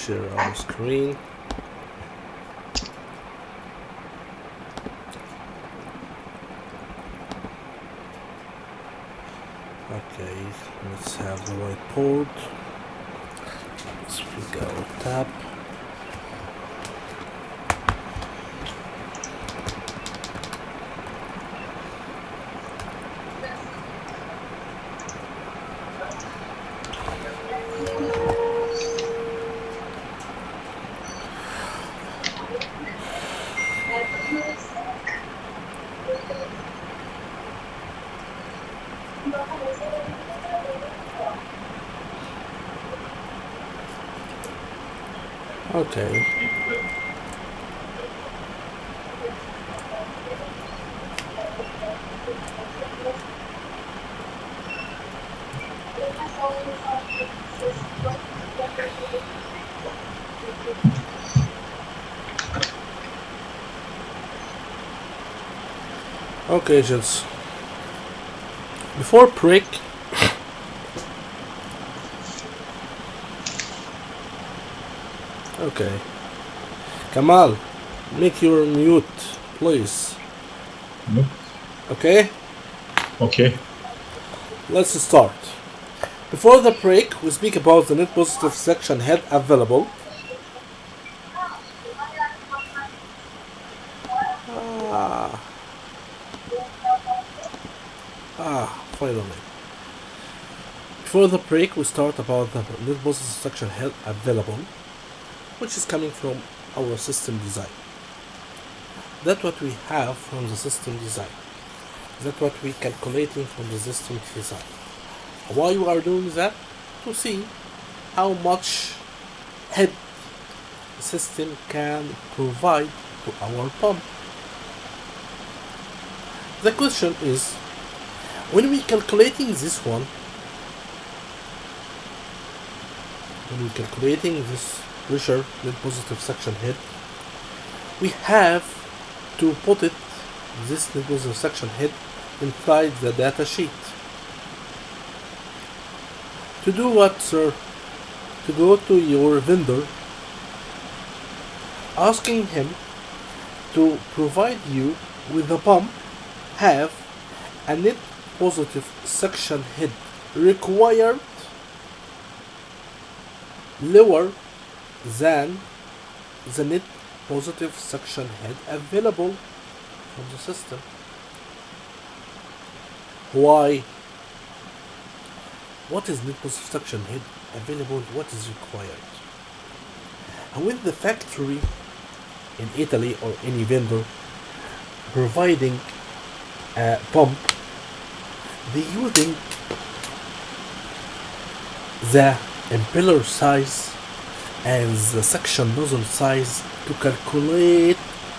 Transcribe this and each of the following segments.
share our screen. Okay, let's have the right port. Let's pick our tab. Okay. Okay, gents. Before break, okay. Kamal, make your mute, please. Okay? Okay. Let's start. Before the break, we speak about the net positive section head available. Finally. Before the break, we start about the net positive section head available, which is coming from our system design. That's what we have from the system design. That's what we calculating from the system design. Why we are doing that? To see how much head the system can provide to our pump. The question is, when we calculating this one, when we calculating this pressure net positive suction head, we have to put it, this net positive suction head, inside the data sheet. To do what, sir? To go to your vendor, asking him to provide you with a pump have a net positive suction head required lower than the net positive suction head available from the system. Why? What is net positive suction head available? What is required? And with the factory in Italy or any vendor providing a pump, they using the impeller size and the suction nozzle size to calculate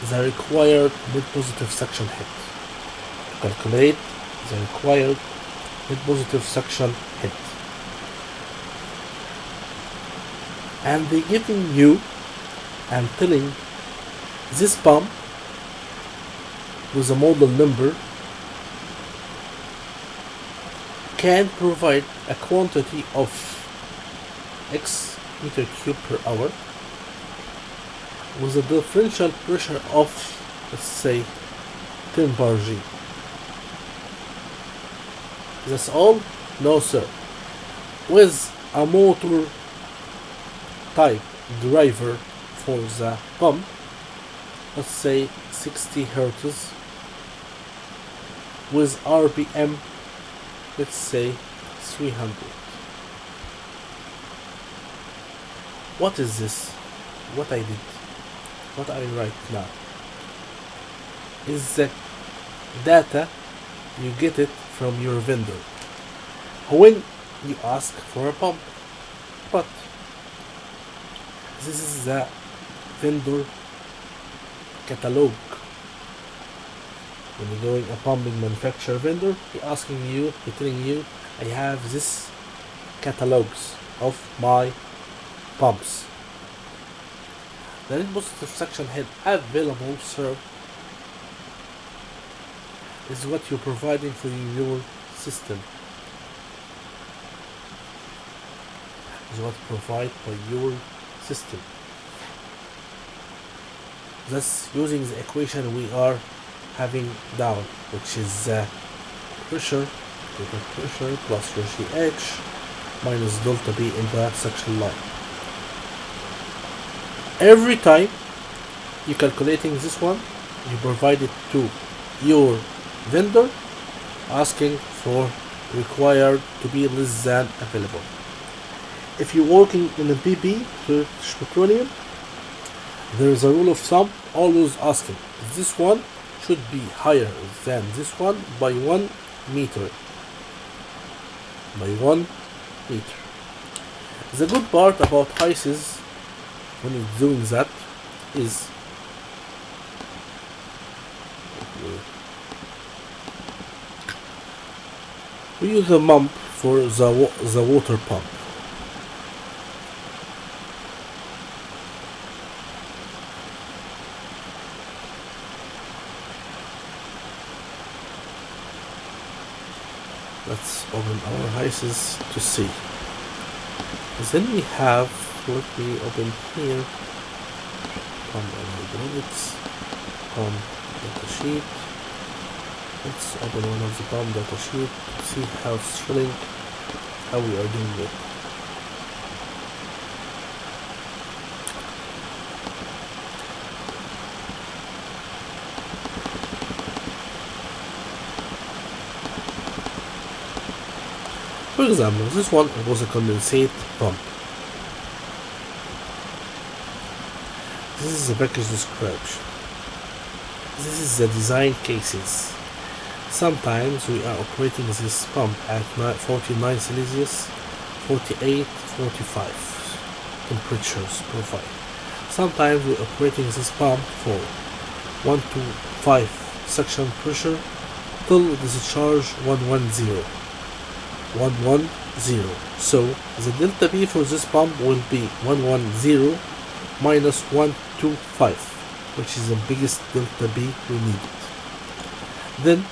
the required net positive suction head. To calculate the required net positive suction head. And they giving you and telling this pump with a model number can provide a quantity of X meter cube per hour with a differential pressure of, let's say, 10 bar G. That's all? No, sir. With a motor type driver for the pump, let's say 60 Hertz, with RPM, let's say 300. What is this? What I did? What I write now? Is the data you get it from your vendor when you ask for a pump. But this is the vendor catalog. When you're doing a pumping manufacturer vendor, he asking you, he telling you, I have this catalogs of my pumps. The net positive suction head available, sir, is what you're providing for your system. Is what provided by your system. Thus, using the equation we are having down, which is pressure, total pressure plus rho GH minus delta B in the suction line. Every time you're calculating this one, you provide it to your vendor, asking for required to be less than available. If you're working in a BP, British Petroleum, there is a rule of thumb always asking this one should be higher than this one by 1 meter. By 1 meter. The good part about ICEs when it's doing that is we use a pump for the water pump. Let's open our HISES to see. Then we have, let me open here, pump and hydraulics, pump data sheet. Let's open one of the pump data sheet to see how it's filling, how we are doing it. For example, this one was a condensate pump. This is the package description. This is the design cases. Sometimes we are operating this pump at 49 Celsius, 48, 45 temperatures profile. Sometimes we are operating this pump for 1 to 5 suction pressure till discharge 110. So the delta B for this pump will be 110 minus 125, which is the biggest delta B we need. Then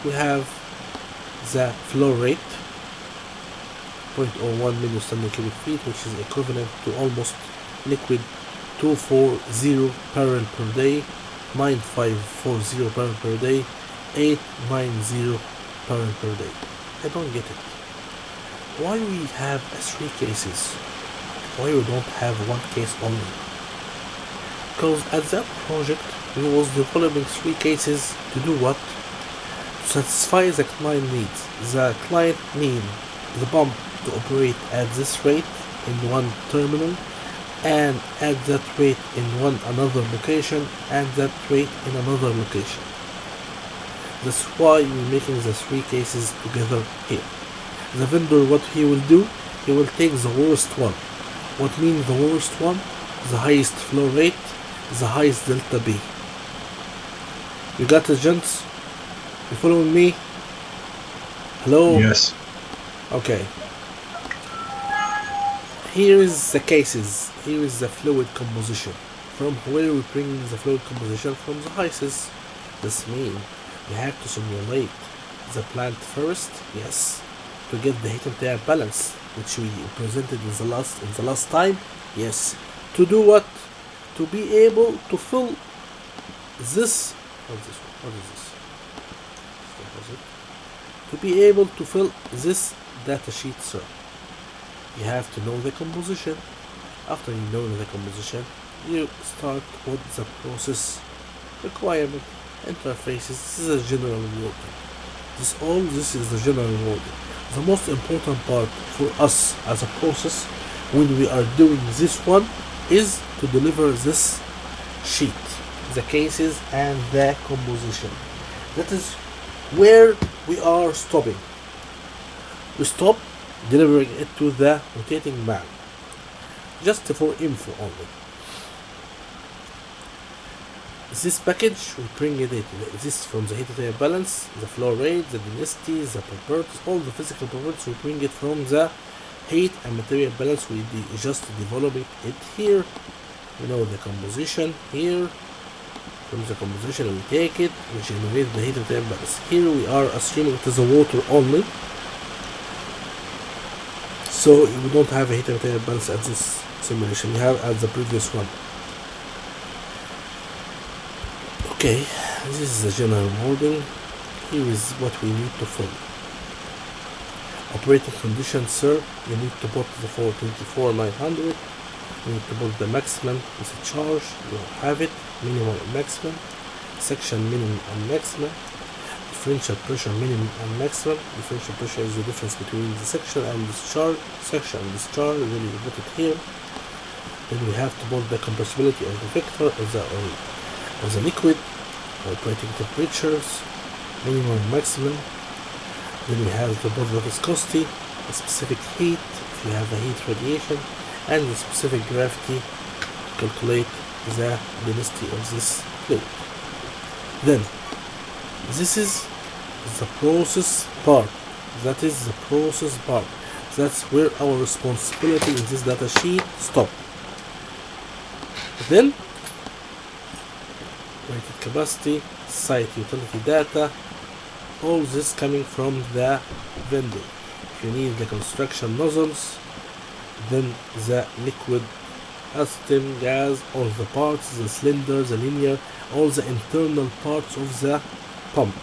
we have the flow rate, 0.01 million standard cubic feet, which is equivalent to almost liquid 240 barrel per day, 9540 barrel per day, 890 barrel per day. I don't get it. Why we have 3 cases? Why we don't have 1 case only? Because at that project we was developing 3 cases to do what? To satisfy the client needs. The client need the pump to operate at this rate in one terminal, and at that rate in another location, and that rate in another location. That's why we're making the 3 cases together here. The vendor, what he will do, he will take the worst one. What means the worst one? The highest flow rate, the highest delta B. You got it, gents? You following me? Hello? Yes. Okay. Here is the cases. Here is the fluid composition. From where we bring the fluid composition? From the HISES. This means we have to simulate the plant first, yes, to get the heat and air balance, which we presented in the last time, yes. To do what? To be able to fill this. What is this? To be able to fill this data sheet, sir, you have to know the composition. After you know the composition, you start with the process requirement. Interfaces. This is a general wording. This is the general wording. The most important part for us as a process when we are doing this one is to deliver this sheet, the cases and the composition. That is where we are stopping. We stop delivering it to the rotating man. Just for info only. This package will bring it. This from the heat and air balance, the flow rate, the density, the properties, all the physical properties. We bring it from the heat and material balance. We just developing it here. You know the composition here. From the composition we take it, we generate the heat and air balance. Here we are assuming it is a water only, so we don't have a heat and air balance at this simulation we have as the previous one. Okay, this is the general wording. Here is what we need to follow. Operating conditions, sir, you need to put the 424,900. You need to put the maximum is a charge, you have it, minimum and maximum, section minimum and maximum, differential pressure minimum and maximum. Differential pressure is the difference between the section and discharge, section and discharge, then you put it here. Then we have to put the compressibility of the vector of the liquid, operating temperatures, minimum and maximum. Then we have to put the viscosity, the specific heat, if you have a heat radiation, and the specific gravity to calculate the density of this fluid. Then, this is the process part. That is the process part. That's where our responsibility in this data sheet stops. Then, rated capacity, site utility data, all this coming from the vendor. If you need the construction nozzles, then the liquid, acetate, gas, all the parts, the cylinder, the linear, all the internal parts of the pump.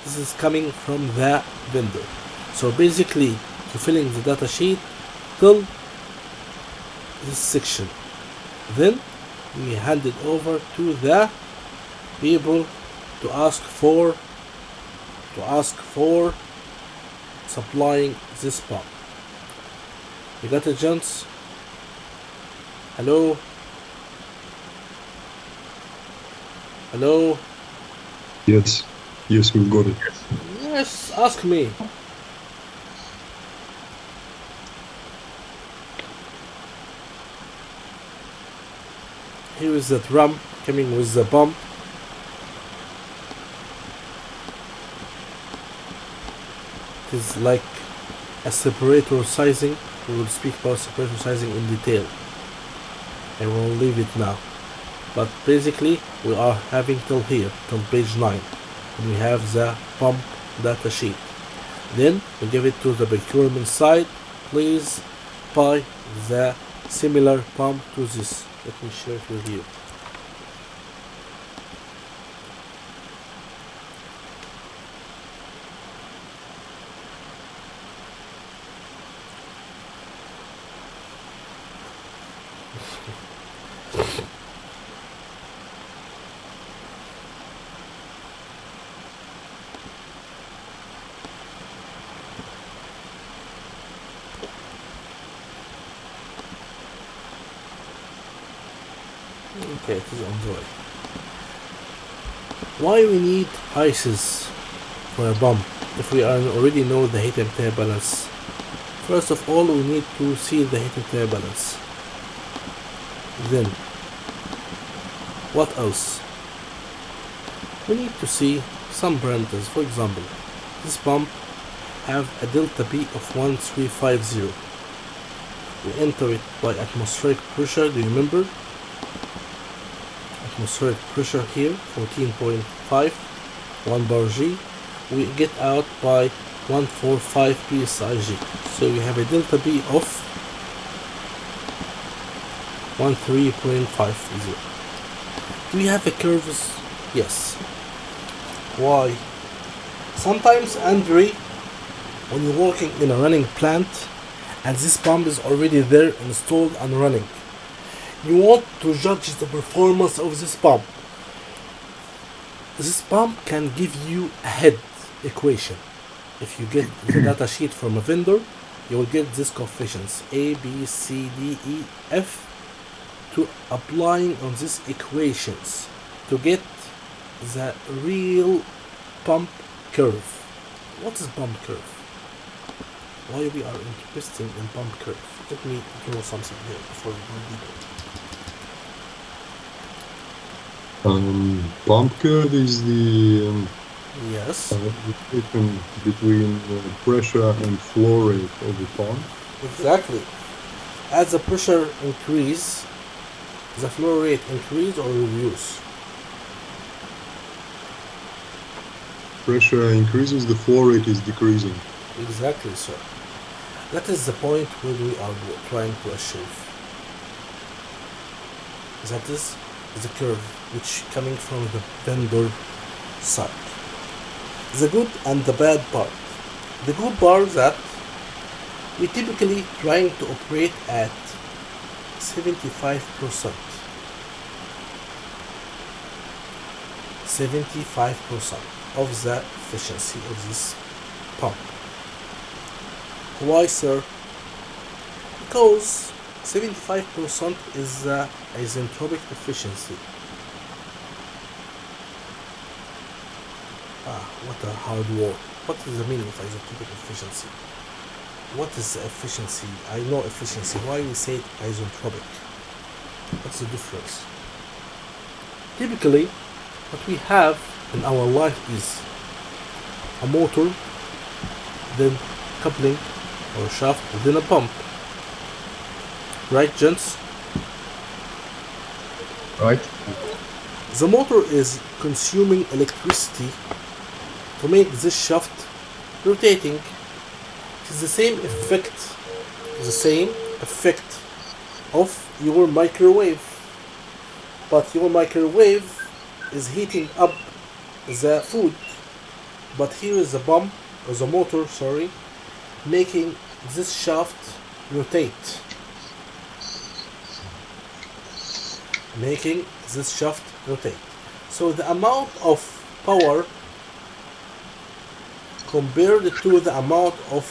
This is coming from the vendor. So basically, you're filling the data sheet till this section. Then we hand it over to the people to ask for supplying this pump. You got it, gents? Hello? Hello? Yes, we got it. Yes, ask me. Here is the drum coming with the pump. It is like a separator sizing. We will speak about separator sizing in detail. I will leave it now. But basically, we are having till here, till page 9. And we have the pump data sheet. Then we give it to the procurement side. Please buy the similar pump to this. Let me share it with you. Okay, it is on the way. Why we need ICEs for a pump if we already know the heat and air balance? First of all, we need to see the heat and air balance. Then, what else? We need to see some parameters. For example, this pump have a delta P of 1350. We enter it by atmospheric pressure. Do you remember? Atmospheric pressure here 14.5, 1 bar G. We get out by 145 psi G. So we have a delta P of 13.50. Do we have a curves? Yes. Why? Sometimes, Andre, when you're working in a running plant and this pump is already there installed and running, you want to judge the performance of this pump. This pump can give you a head equation. If you get the data sheet from a vendor, you will get these coefficients A, B, C, D, E, F to applying on these equations to get the real pump curve. What is pump curve? Why we are interested in pump curve? Let me draw something here before we go deeper. Pump curve is the Yes. relation between pressure and flow rate of the pump. Exactly. As the pressure increase, the flow rate increase or reduce? Pressure increases, the flow rate is decreasing. Exactly, sir. That is the point where we are trying to achieve. That is the curve which coming from the vendor side. The good and the bad part. The good part that we typically trying to operate at 75%. 75% of the efficiency of this pump. Why, sir? Because 75% is the isentropic efficiency. What a hard word. What is the meaning of isentropic efficiency? What is the efficiency? I know efficiency. Why we say it isentropic? What's the difference? Typically, what we have in our life is a motor, then coupling or shaft, then a pump. Right, gents? Right. The motor is consuming electricity to make this shaft rotating. It is the same effect of your microwave, but your microwave is heating up the food, but here is the pump or the motor, sorry, making this shaft rotate, so the amount of power compared to the amount of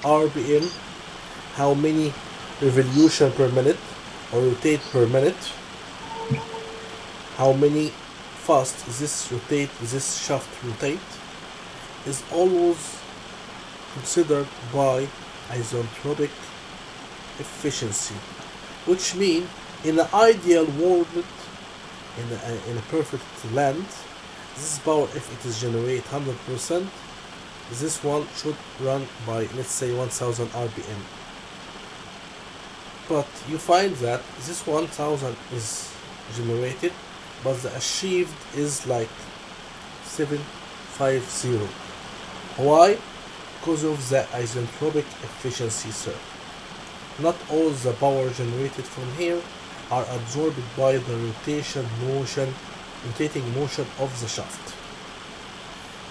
RPM, how many revolution per minute or rotate per minute, how many fast this shaft rotate, is always considered by isentropic efficiency, which means in an ideal world, in a perfect land, this power, if it is generate 100%, this one should run by, let's say, 1000 RPM. But you find that this 1000 is generated, but the achieved is like 750. Why? Because of the isentropic efficiency, sir. Not all the power generated from here are absorbed by the rotating motion of the shaft.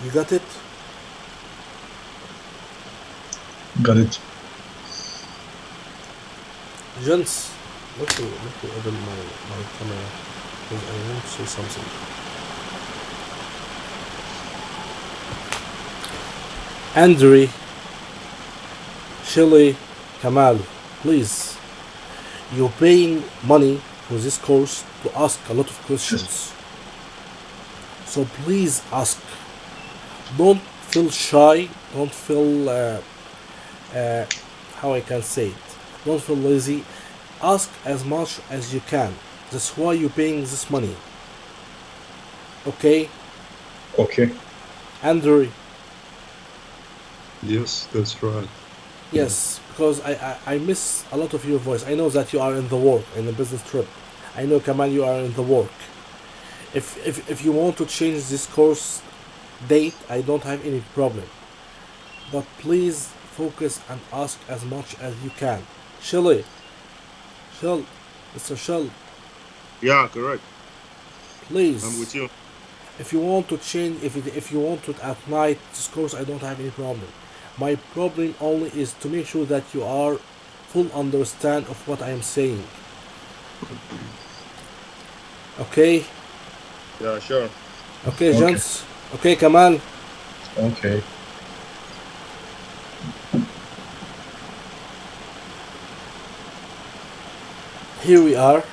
You got it? Got it. Gents, let me open my camera because I want to say something. Andre, Shelly, Kamal, please, you're paying money for this course to ask a lot of questions. So please ask. Don't feel shy. Don't feel how I can say it. Don't feel lazy. Ask as much as you can. That's why you're paying this money. Okay? Okay. Andrew. Yes, that's right. Yes, because I miss a lot of your voice. I know that you are in the work, in the business trip. I know, Kamal, you are in the work. If you want to change this course date, I don't have any problem. But please focus and ask as much as you can. Mr. Shell, Yeah, correct. please. I'm with you. If you want to change, if you want to at night this course, I don't have any problem. My problem only is to make sure that you are full understand of what I am saying. Okay? Yeah, sure. Okay, Okay. gents. Okay, Kamal. Okay. Here we are.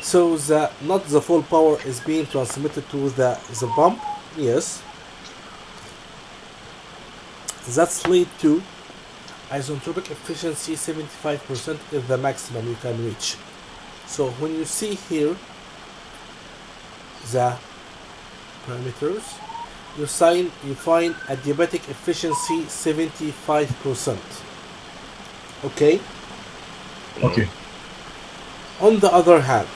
So not the full power is being transmitted to the pump. Yes. That's lead to isentropic efficiency 75% is the maximum you can reach. So when you see here the parameters, you find adiabatic efficiency 75%. Okay? Okay. On the other hand,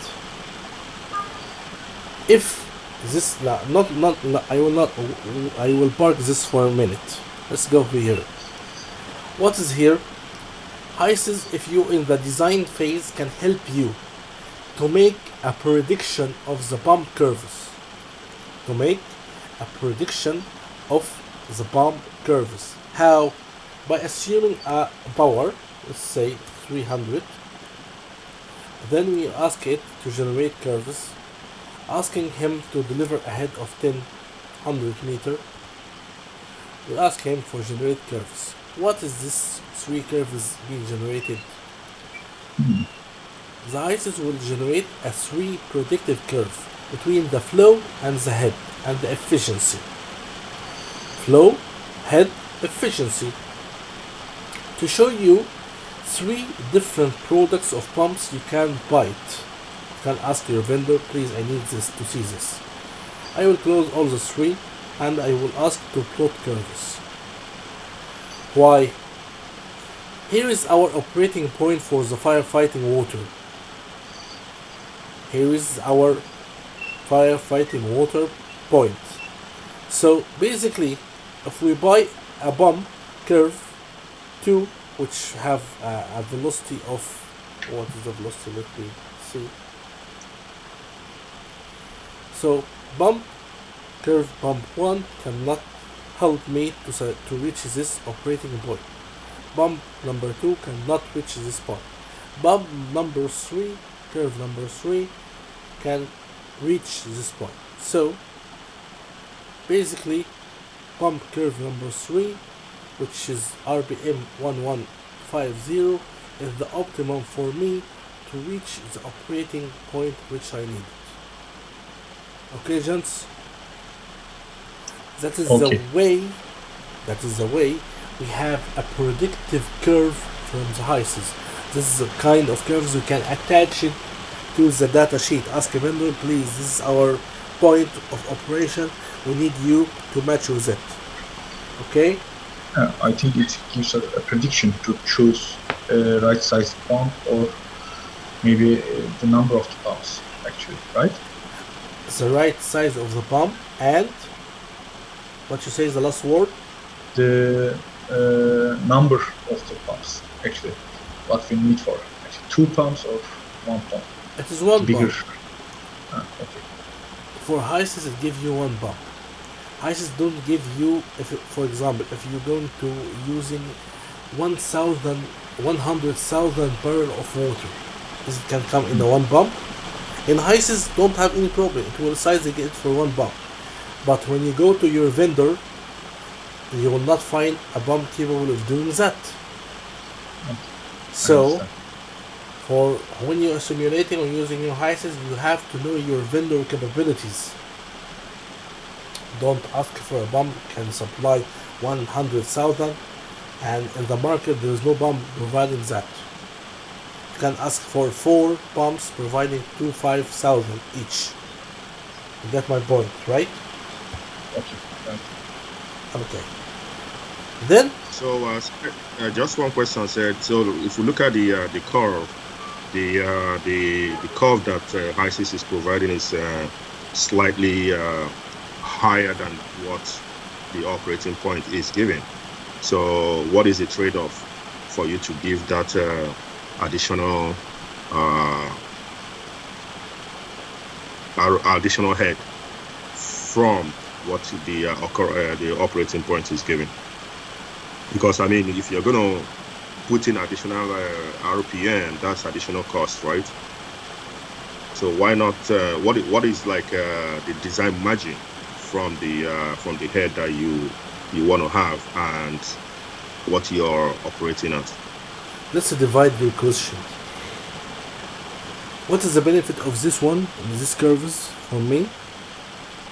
if this I will park this for a minute. Let's go here. What is here? HISES, if you in the design phase, can help you to make a prediction of the pump curves. To make a prediction of the pump curves. How? By assuming a power, let's say 300. Then we ask it to generate curves, asking him to deliver a head of 100 meter. We ask him for generate curves. What is this 3 curves being generated? The ISIS will generate a 3 predictive curve between the flow and the head and the efficiency. Flow, head, efficiency. To show you 3 different products of pumps you can buy it. You can ask your vendor, please, I need this to see this. I will close all the 3 and I will ask to plot curves. Why? Here is our operating point for the firefighting water. Here is our firefighting water point. So basically, if we buy a pump curve 2, which have a velocity of, what is the velocity? Let me see. So pump curve pump 1 cannot help me to reach this operating point. Pump number 2 cannot reach this point. Pump number 3, curve number 3 can reach this point. So basically, pump curve number 3, which is RPM 1150, is the optimum for me to reach the operating point which I need. Okay, gents? That is Okay. the way we have a predictive curve from the HISIS. This is the kind of curves we can attach it to the data sheet. Ask a vendor, please, this is our point of operation. We need you to match with it. Okay? I think it gives us a prediction to choose a right size pump or maybe the number of the pumps, actually, right? The right size of the pump and what you say is the last word? The number of the pumps, actually, what we need for actually 2 pumps or 1 pump. It is one Bigger. pump. Okay. For HISIS, it gives you one pump. HISIS don't give you, for example, if you're going to using 100,000 barrel of water, this can come in the one pump. In HISIS, don't have any problem. It will size it for one pump. But when you go to your vendor, you will not find a pump capable of doing that. So, for when you are simulating or using your HISIS, you have to know your vendor capabilities. Don't ask for a pump can supply 100,000 and in the market there is no pump providing that. You can ask for 4 pumps providing 25,000 each. You get my point, right? Okay. Right. Okay. Then So just one question said. So if you look at the curve, the curve that HISIS is providing is slightly higher than what the operating point is giving. So what is the trade-off for you to give that additional head from what the operating point is giving? Because I mean, if you're going to put in additional RPM, that's additional cost, right? So why not? What is like the design margin from the head that you want to have and what you're operating at? let's divide the question. What is the benefit of this one, these curves for me?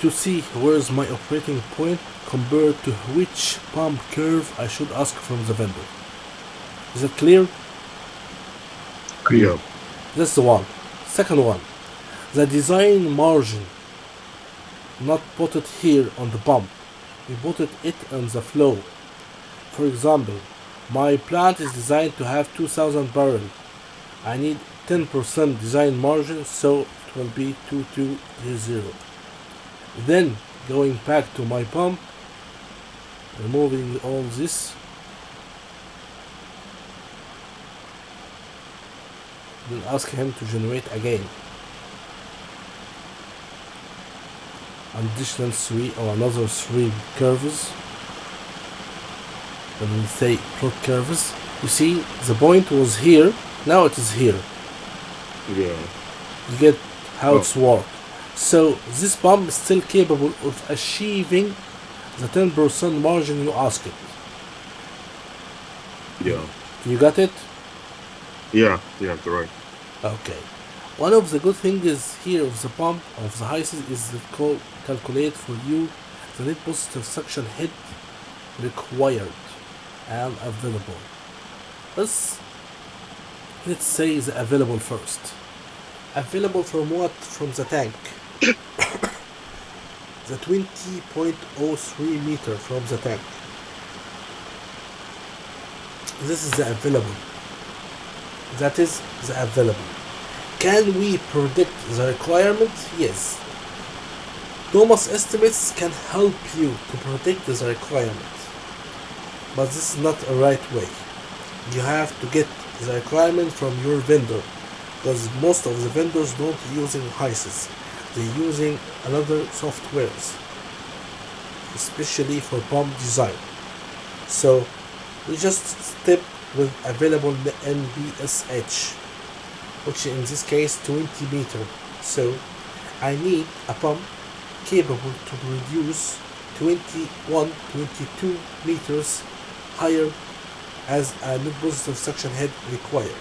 To see where is my operating point compared to which pump curve I should ask from the vendor. Is it clear? Clear. Yeah. That's the one. Second one, the design margin. Not put it here on the pump. We put it on the flow. For example, my plant is designed to have 2,000 barrels. I need 10% design margin, so it will be 2200. Then going back to my pump, removing all this, then ask him to generate again. additional three or another three curves. When we say plot curves, you see the point was here, now it is here. Yeah. You get how Oh. it's work. So this pump is still capable of achieving the 10% margin you asked it. Yeah. You got it? Yeah. Yeah. Correct. Okay. One of the good things here of the pump of the HISIS is that calculate for you the net positive suction head required and available. Let's say the available first. Available from what? From the tank. The 20.03 meter from the tank. This is the available. That is the available. Can we predict the requirement? Yes. Thomas estimates can help you to predict the requirement. But this is not a right way. You have to get the requirement from your vendor, because most of the vendors don't using HISIS. They're using another softwares, especially for pump design. So we just step with available NBSH, which in this case 20 meter. So I need a pump capable to produce 21, 22 meters higher as a net positive suction head required.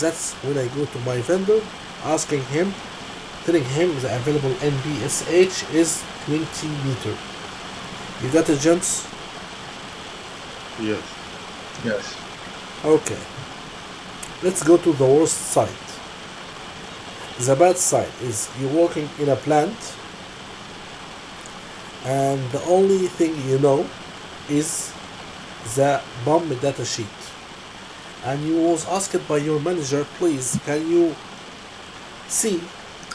That's when I go to my vendor, asking him, telling him the available NBSH is 20 meter. You got it, gents? Yes. Yes. Okay. Let's go to the worst side. The bad side is you're working in a plant and the only thing you know is the pump data sheet. And you was asked by your manager, please can you see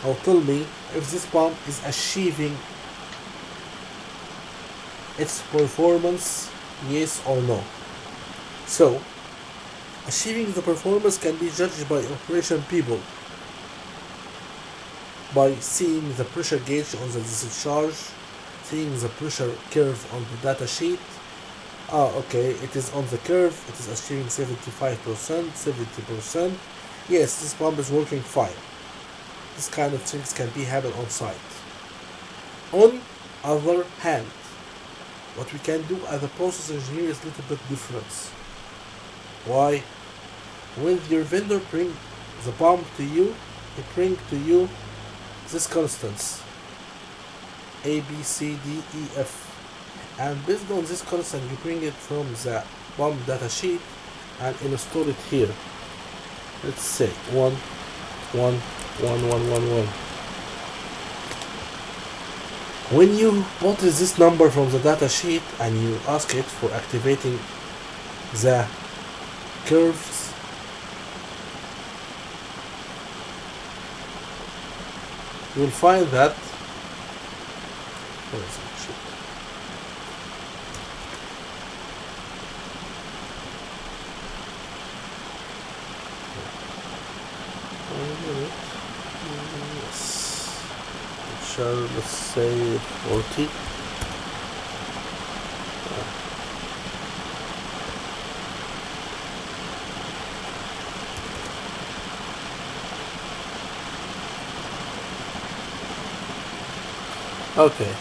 or tell me if this pump is achieving its performance, yes or no. So achieving the performance can be judged by operation people by seeing the pressure gauge on the discharge, seeing the pressure curve on the data sheet. Okay, it is on the curve, it is achieving 75%, 70%. Yes, this pump is working fine. This kind of things can be happen on site. On other hand, what we can do as a process engineer is a little bit different. Why? When your vendor bring the pump to you, he bring to you this constants A, B, C, D, E, F, and based on this constant you bring it from the pump data sheet and install it here. Let's say 1, 1, 1, 1, 1, 1. When you put this number from the data sheet and you ask it for activating the curves, you will find that where is it? Shit. Yes. Shall let's say 40. Okay.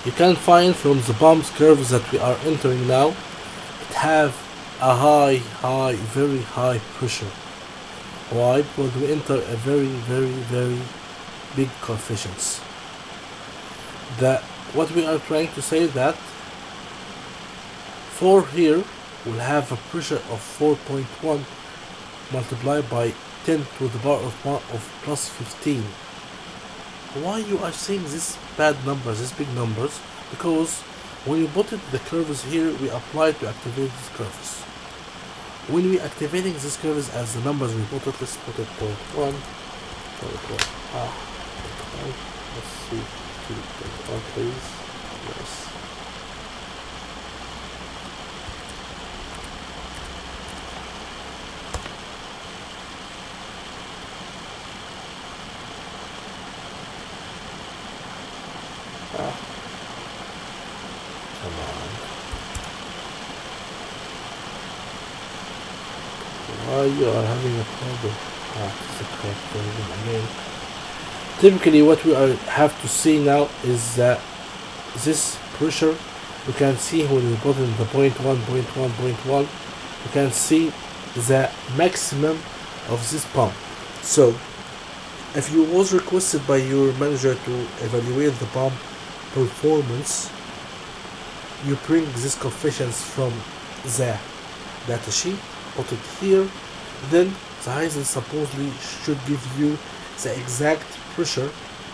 You can find from the pumps curves that we are entering now, it have a very high pressure. Why? Because we enter a very big coefficients. What we are trying to say that for here will have a pressure of 4.1 multiplied by 10 to the power of plus 15. Why you are seeing these bad numbers, these big numbers? Because when you put it the curves here, we apply to activate these curves. When we activating these curves as the numbers we put it, let's put it 0.1, 0.1. Let's see, 2.1 please. Yes. Why you are having a problem? It's the correct version again. Typically what we have to see now is that this pressure, you can see when you put in the point 1.1.1, you can see the maximum of this pump. So if you was requested by your manager to evaluate the pump performance, you bring this coefficients from the data sheet, put it here, then the Heisel supposedly should give you the exact pressure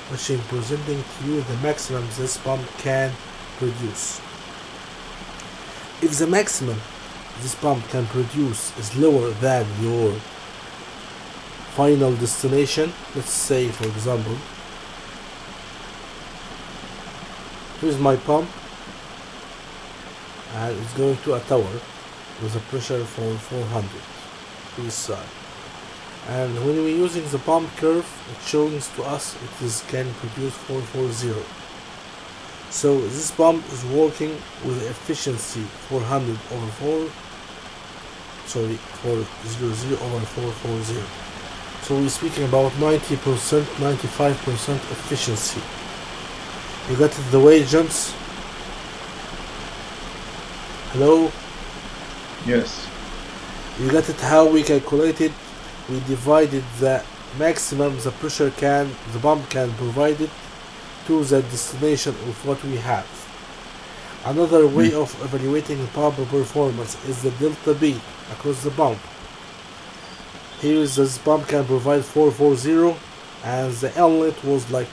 which is presenting to you the maximum this pump can produce. If the maximum this pump can produce is lower than your final destination, let's say for example, here's my pump and it's going to a tower with a pressure for 400 psi, and when we're using the pump curve, it shows to us it is can produce 440. So this pump is working with efficiency 400 over 400 over 440. So we're speaking about 90%, 95% efficiency. You got it the way, gents? Hello? Yes. You got it how we calculated? We divided the maximum the pressure the pump can provide it to the destination of what we have. Another way of evaluating pump performance is the delta B across the pump. Here is this pump can provide 440 and the inlet was like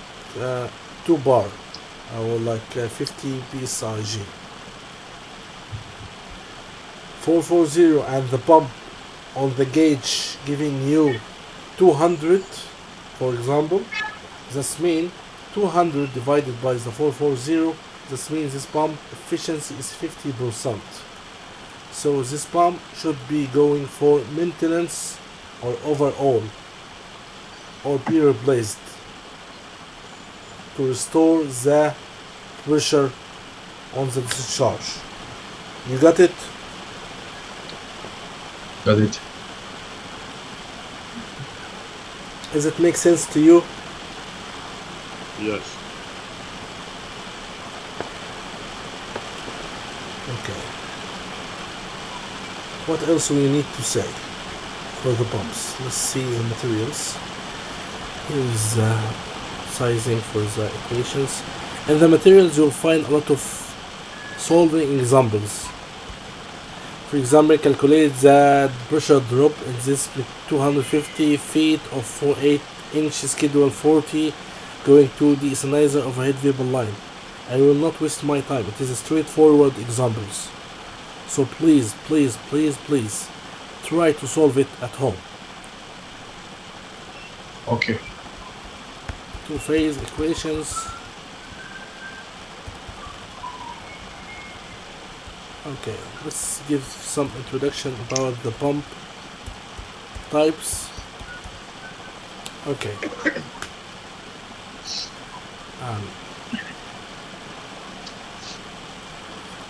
2 bar or like 50 psig. 440 and the pump on the gauge giving you 200, for example, this means 200 divided by the 440, this means this pump efficiency is 50%. So this pump should be going for maintenance or overall or be replaced to restore the pressure on the discharge. You got it? Got it. Does it make sense to you? Yes. Okay. What else we need to say for the pumps? Let's see the materials. Here is the sizing for the equations. In the materials you'll find a lot of solving examples. For example, calculate the pressure drop in this 250 feet of 48-inch schedule 40 going to the ethanizer of a head vapor line. I will not waste my time. It is a straightforward examples. So please try to solve it at home. Okay. Two-phase equations. Okay, let's give some introduction about the pump types. Okay.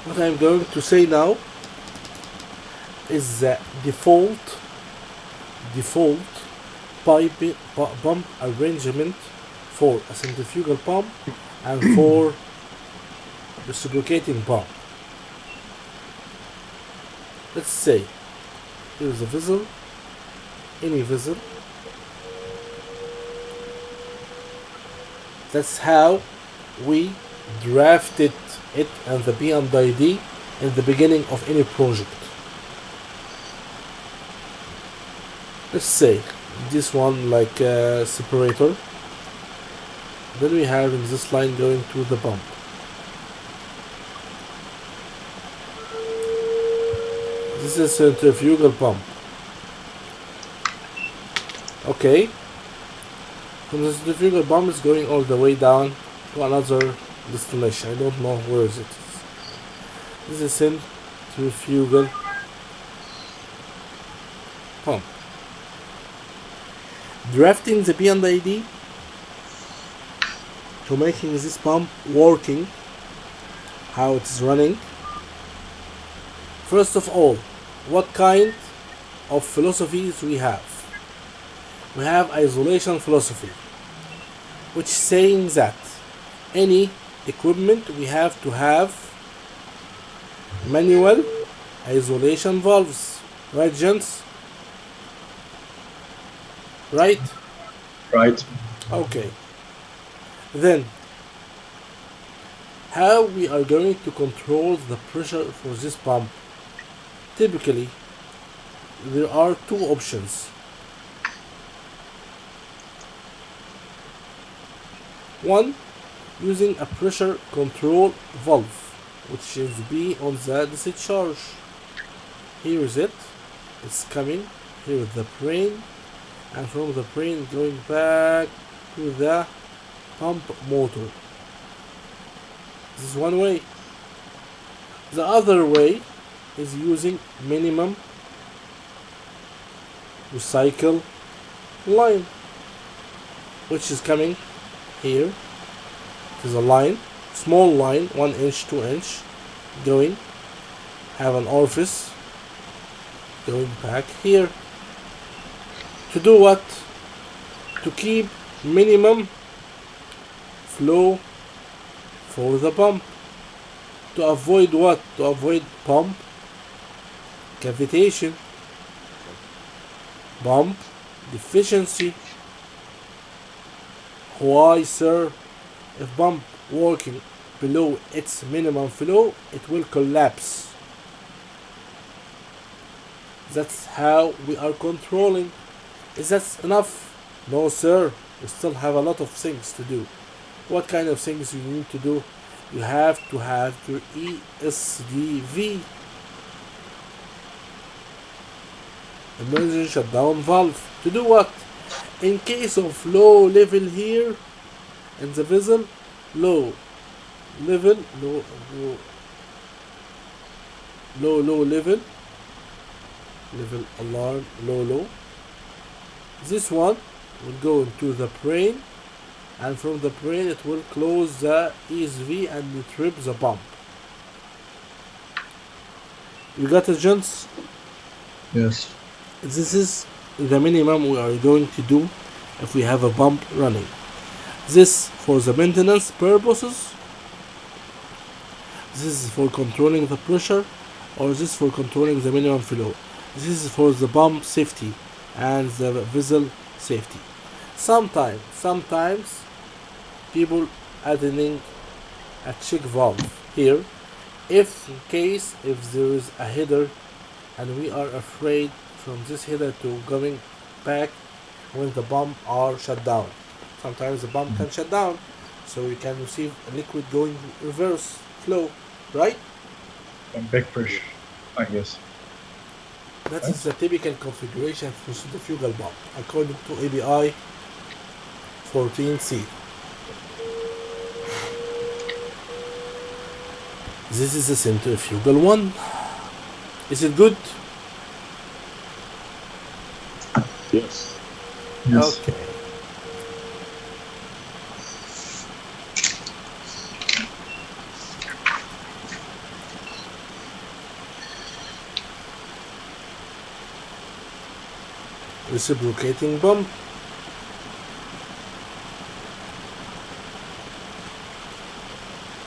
What I'm going to say now is the default pump arrangement for a centrifugal pump and for reciprocating pump. Let's say here's a vessel, any vessel. That's how we drafted it and the P and ID in the beginning of any project. Let's say this one like a separator. Then we have in this line going to the pump. This is a centrifugal pump. Okay. From the centrifugal pump is going all the way down to another destination. I don't know where is it. This is centrifugal pump. Drafting the P and ID to making this pump working, how it's running. First of all, what kind of philosophies we have. We have isolation philosophy, which is saying that any equipment we have to have manual isolation valves. Right, gents? Right? Right. Okay. Then, how we are going to control the pressure for this pump? Typically, there are two options. One, using a pressure control valve, which is B on the discharge. Here is it. It's coming. Here is the brain, and from the brain going back to the pump motor. This is one way. The other way is using minimum recycle line, which is coming here. It is a line, small line, 1 inch, 2 inch, going, have an orifice, going back here. To do what? To keep minimum flow for the pump. To avoid what? To avoid pump cavitation, pump deficiency. Why, sir? If pump working below its minimum flow, it will collapse. That's how we are controlling. Is that enough? No, sir. We still have a lot of things to do. What kind of things you need to do? You have to have your ESDV, emergency shutdown valve. To do what? In case of low level here in the vessel, low level, low level alarm, low. This one will go into the brain, and from the brain it will close the ESV and trip the pump. You got it, gents? Yes. This is the minimum we are going to do if we have a pump running. This for the maintenance purposes. This is for controlling the pressure, or this for controlling the minimum flow. This is for the pump safety and the vessel safety. Sometimes people adding a check valve here, if in case if there is a header and we are afraid from this header to going back when the pump are shut down. Sometimes the pump can shut down, so we can receive a liquid going reverse flow, right? And back pressure, I guess. That is the typical configuration for centrifugal pump according to ABI 14C. This is the centrifugal one. Is it good? Yes. Yes. Okay. Reciprocating pump.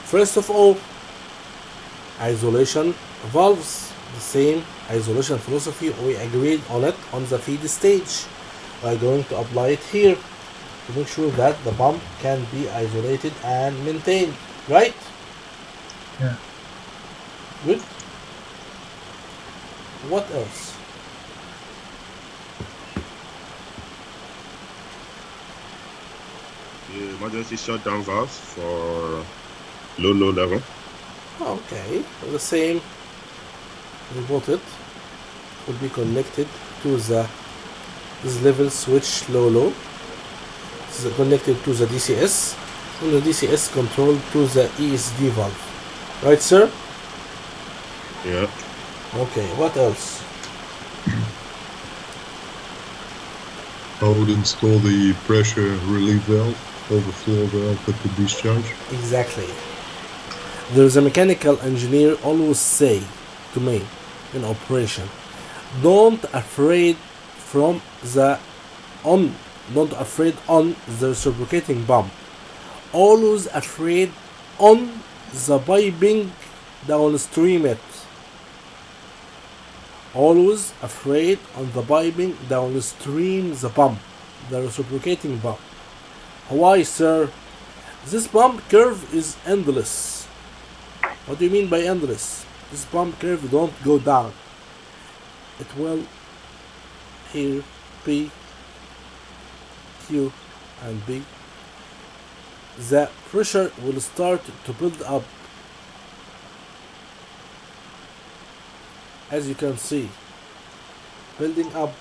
First of all, isolation valves. The same isolation philosophy, we agreed on it on the feed stage. We are going to apply it here to make sure that the pump can be isolated and maintained, right? Yeah. Good. What else? The emergency shutdown valves for low level. Okay, the same. We bought it. Will be connected to this level switch low. This is connected to the DCS. And the DCS controlled to the ESD valve. Right, sir? Yeah. Okay, what else? I would install the pressure relief valve, overflow valve at the discharge. Exactly. There is a mechanical engineer always say to me in operation, Don't afraid from the on. Don't afraid on the reciprocating pump. Always afraid on the piping downstream it. Always afraid on the piping downstream the pump, the reciprocating pump. Why, sir? This pump curve is endless. What do you mean by endless? This pump curve don't go down. It will here P, Q, and B. The pressure will start to build up. As you can see, building up.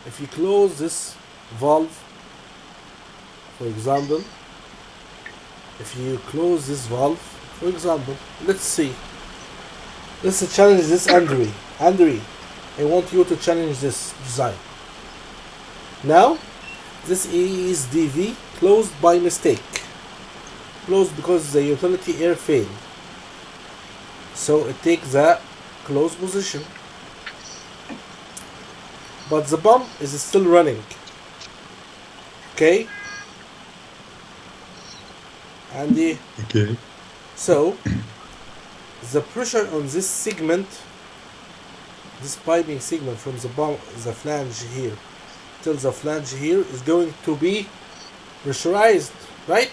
If you close this valve, for example, if you close this valve, for example, let's see. Let's challenge this, Andre. Andre, I want you to challenge this design. Now, this is DV closed by mistake. Closed because the utility air failed. So it takes the closed position. But the pump is still running. Okay? And Okay. so the pressure on this segment, this piping segment from the pump, the flange here till the flange here is going to be pressurized, right?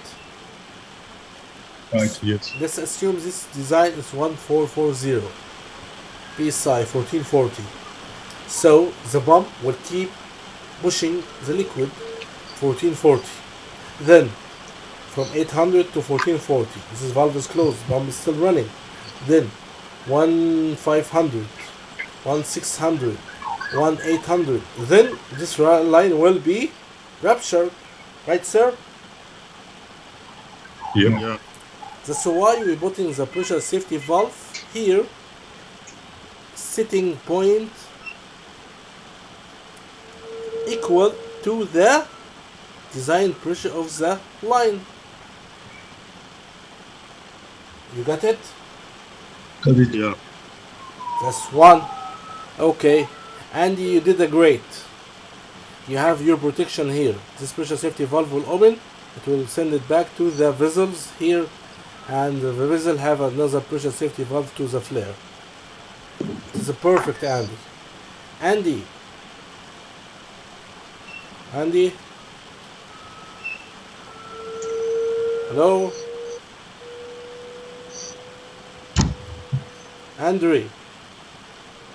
Right. Yes. Let's assume this design is 1440 PSI 1440. So the pump will keep pushing the liquid 1440. Then from 800 to 1440, this valve is closed, pump is still running. Then 1500, 1600, 1800. Then this line will be ruptured, right, sir? Yep. Yeah. That's why we put in the pressure safety valve here, setting point equal to the design pressure of the line. You got it? Got it. Yeah. That's one. Okay. And you did a great. You have your protection here. This pressure safety valve will open. It will send it back to the vessels here. And the vessel have another pressure safety valve to the flare. It's a perfect, Andy. Andy. Andy. Hello. Andre.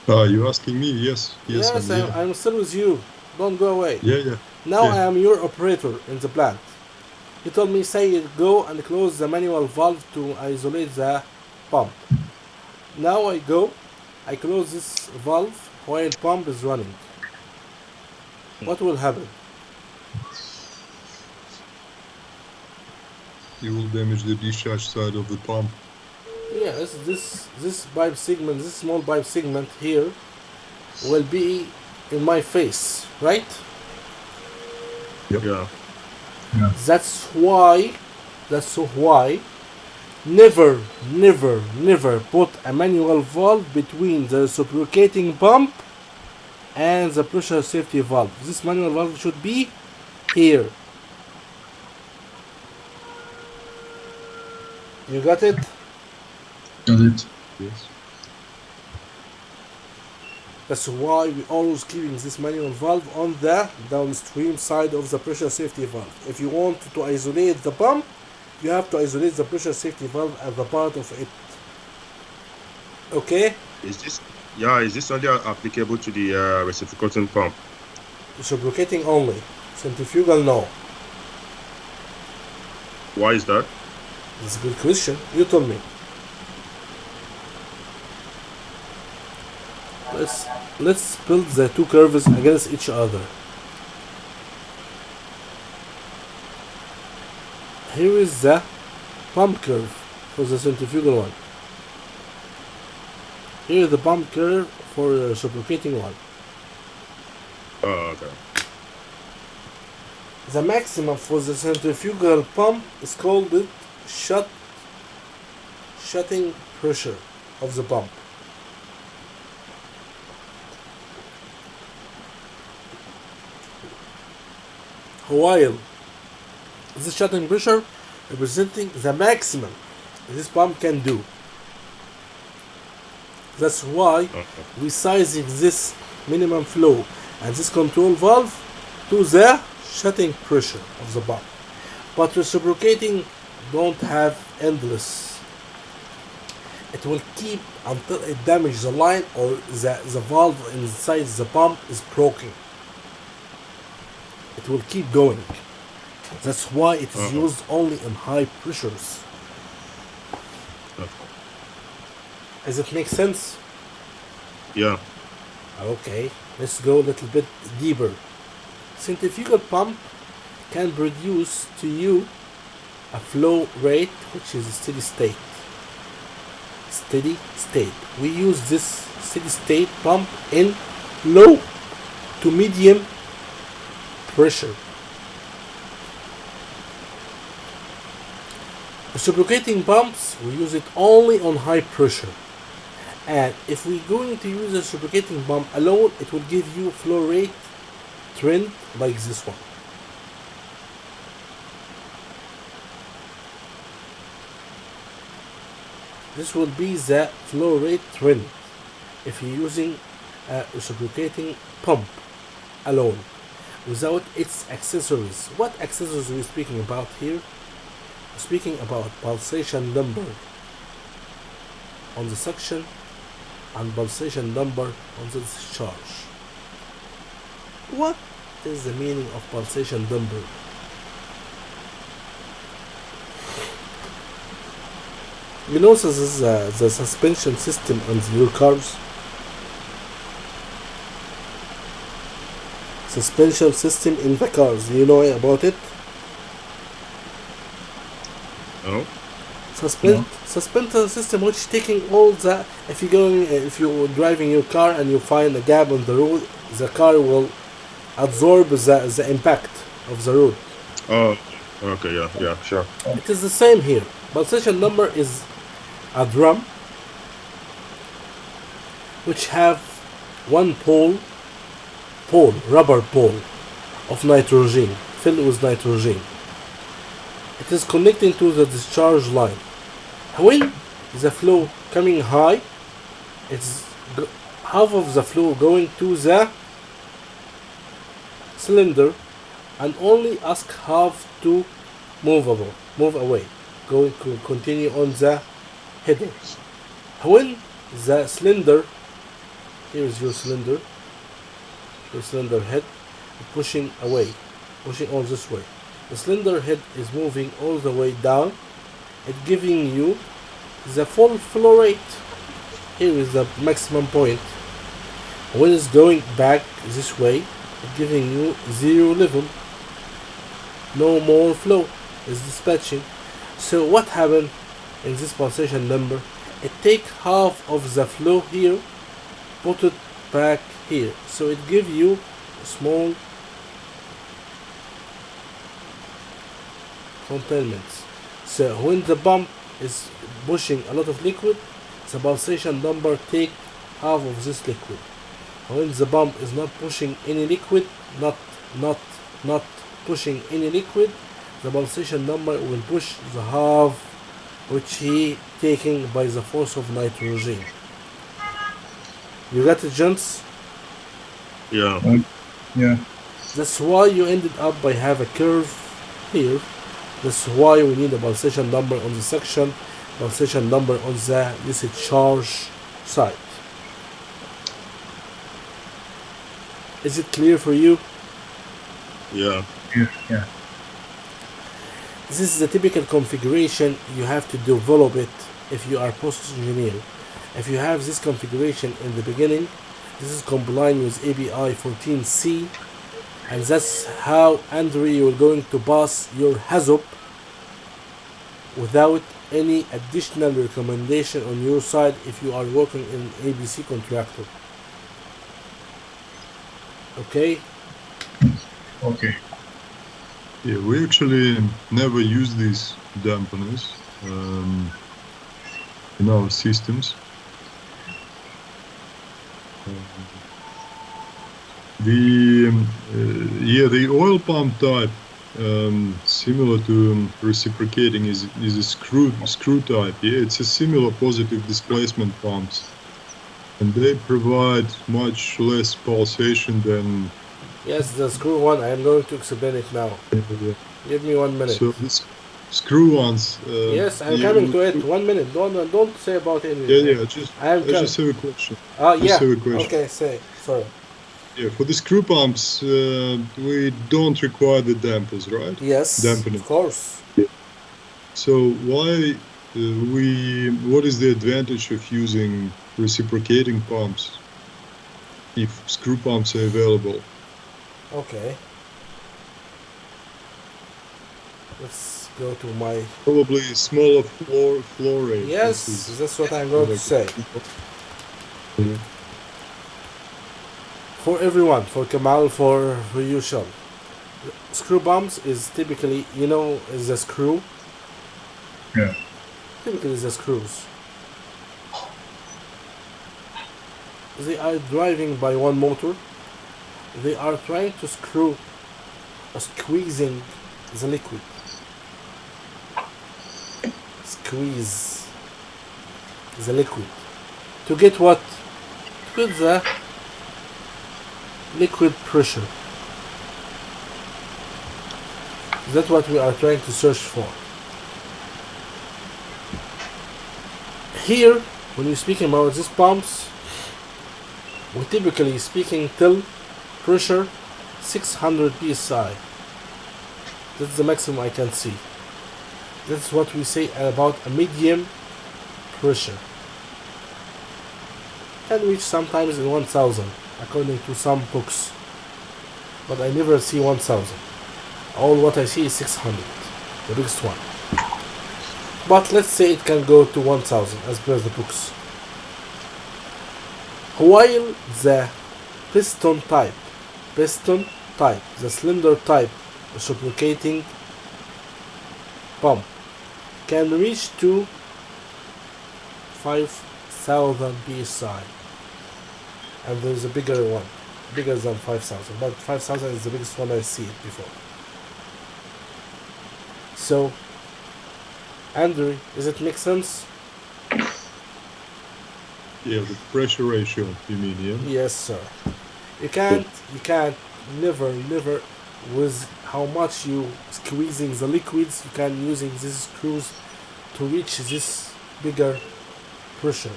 You asking me? Yes. Yes. Yes, I'm here. I'm still with you. Don't go away. Yeah. Yeah. Now Yeah. I am your operator in the plant. You told me say go and close the manual valve to isolate the pump. Now I go, I close this valve while pump is running. What will happen? You will damage the discharge side of the pump. Yes, this pipe segment, this small pipe segment here will be in my face, right? Yep. Yeah. That's why never put a manual valve between the reciprocating pump and the pressure safety valve. This manual valve should be here. You got it? Got it. Yes. That's why we always keeping this manual valve on the downstream side of the pressure safety valve. If you want to isolate the pump, you have to isolate the pressure safety valve as a part of it. Okay? Is this only applicable to the reciprocating pump? Reciprocating only. Centrifugal, no. Why is that? That's a good question. You told me. Let's build the two curves against each other. Here is the pump curve for the centrifugal one. Here is the pump curve for the reciprocating one. Oh, okay. The maximum for the centrifugal pump is called the shutting pressure of the pump. while this shutting pressure representing the maximum this pump can do. That's why we sizing this minimum flow and this control valve to the shutting pressure of the pump. But reciprocating don't have endless. It will keep until it damages the line or the valve inside the pump is broken. It will keep going. That's why it is used only in high pressures. Does it make sense? Yeah. Okay, let's go a little bit deeper. Centrifugal pump can produce to you a flow rate which is steady state. Steady state. We use this steady state pump in low to medium pressure. Reciprocating pumps, we use it only on high pressure. And if we're going to use a reciprocating pump alone, it will give you flow rate trend like this one. This will be the flow rate trend if you're using a reciprocating pump alone without its accessories. What accessories are we speaking about here? We're speaking about pulsation number on the suction and pulsation number on the discharge. What is the meaning of pulsation number? You know, this is the suspension system on your cars. Suspension system in the cars. Do you know about it? No. Suspension system which taking all the if you're driving your car and you find a gap on the road, the car will absorb the impact of the road. Oh, okay, yeah, sure. It is the same here. Pulsation number is a drum which have one rubber pole of nitrogen filled with nitrogen. It is connecting to the discharge line. When the flow coming high, it's half of the flow going to the cylinder and only ask half to move away, going to continue on the header. When the cylinder, here is your cylinder head pushing away, pushing all this way. The cylinder head is moving all the way down. It giving you the full flow rate. Here is the maximum point. When it's going back this way, it giving you zero level. No more flow. It's dispatching. So what happened in this pulsation number? It take half of the flow here, put it back here. So it give you a small containments. So when the pump is pushing a lot of liquid, the pulsation number take half of this liquid. When the pump is not pushing any liquid, not pushing any liquid, the pulsation number will push the half which he taking by the force of nitrogen. You got it, gents? Yeah. Yeah. That's why you ended up by have a curve here. That's why we need a pulsation number on the section, pulsation number on the discharge side. Is it clear for you? Yeah. Yeah. This is the typical configuration. You have to develop it if you are a process engineer. If you have this configuration in the beginning, this is compliant with API 14C, and that's how Andrew you're going to pass your HAZOP without any additional recommendation on your side if you are working in ABC contractor. Okay? Okay. Yeah, we actually never use these dampeners in our systems. The oil pump type, similar to reciprocating, is a screw type. Yeah, it's a similar positive displacement pumps, and they provide much less pulsation than. Yes, the screw one. I am going to explain it now. Give me 1 minute. So this screw ones. Yes, I'm coming You, to it. 1 minute. Don't say about anything. yeah. I am I coming. just have a question. Ah, Just yeah. have a question. Okay, say. Sorry. Yeah, for the screw pumps, we don't require the dampers, right? Yes, Dampening. of course. So why what is the advantage of using reciprocating pumps if screw pumps are available? Okay. Let's go to my. Probably smaller floor rate. Yes, that's what I'm going to say. Yeah. For everyone, for Kamal, for you, Sean. Screw pumps is typically, is a screw. Yeah. Typically, is the screws. They are driving by one motor. They are trying to squeezing the liquid. Squeeze the liquid. To get what? To get the liquid pressure. That's what we are trying to search for. Here, when you're speaking about these pumps, we're typically speaking till pressure 600 psi. That's the maximum I can see. That's what we say about a medium pressure. Can reach sometimes in 1000 according to some books, but I never see 1000. All what I see is 600, the biggest one. But let's say it can go to 1000 as per the books. While the piston type, the cylinder type reciprocating pump can reach to 5000 psi, and there's a bigger one, bigger than 5000, but 5000 is the biggest one I see it before. So, Andrew, does it make sense? Yeah, the pressure ratio, you mean, yeah? Yes, sir. You can't never, with how much you squeezing the liquids, you can using these screws to reach this bigger pressure.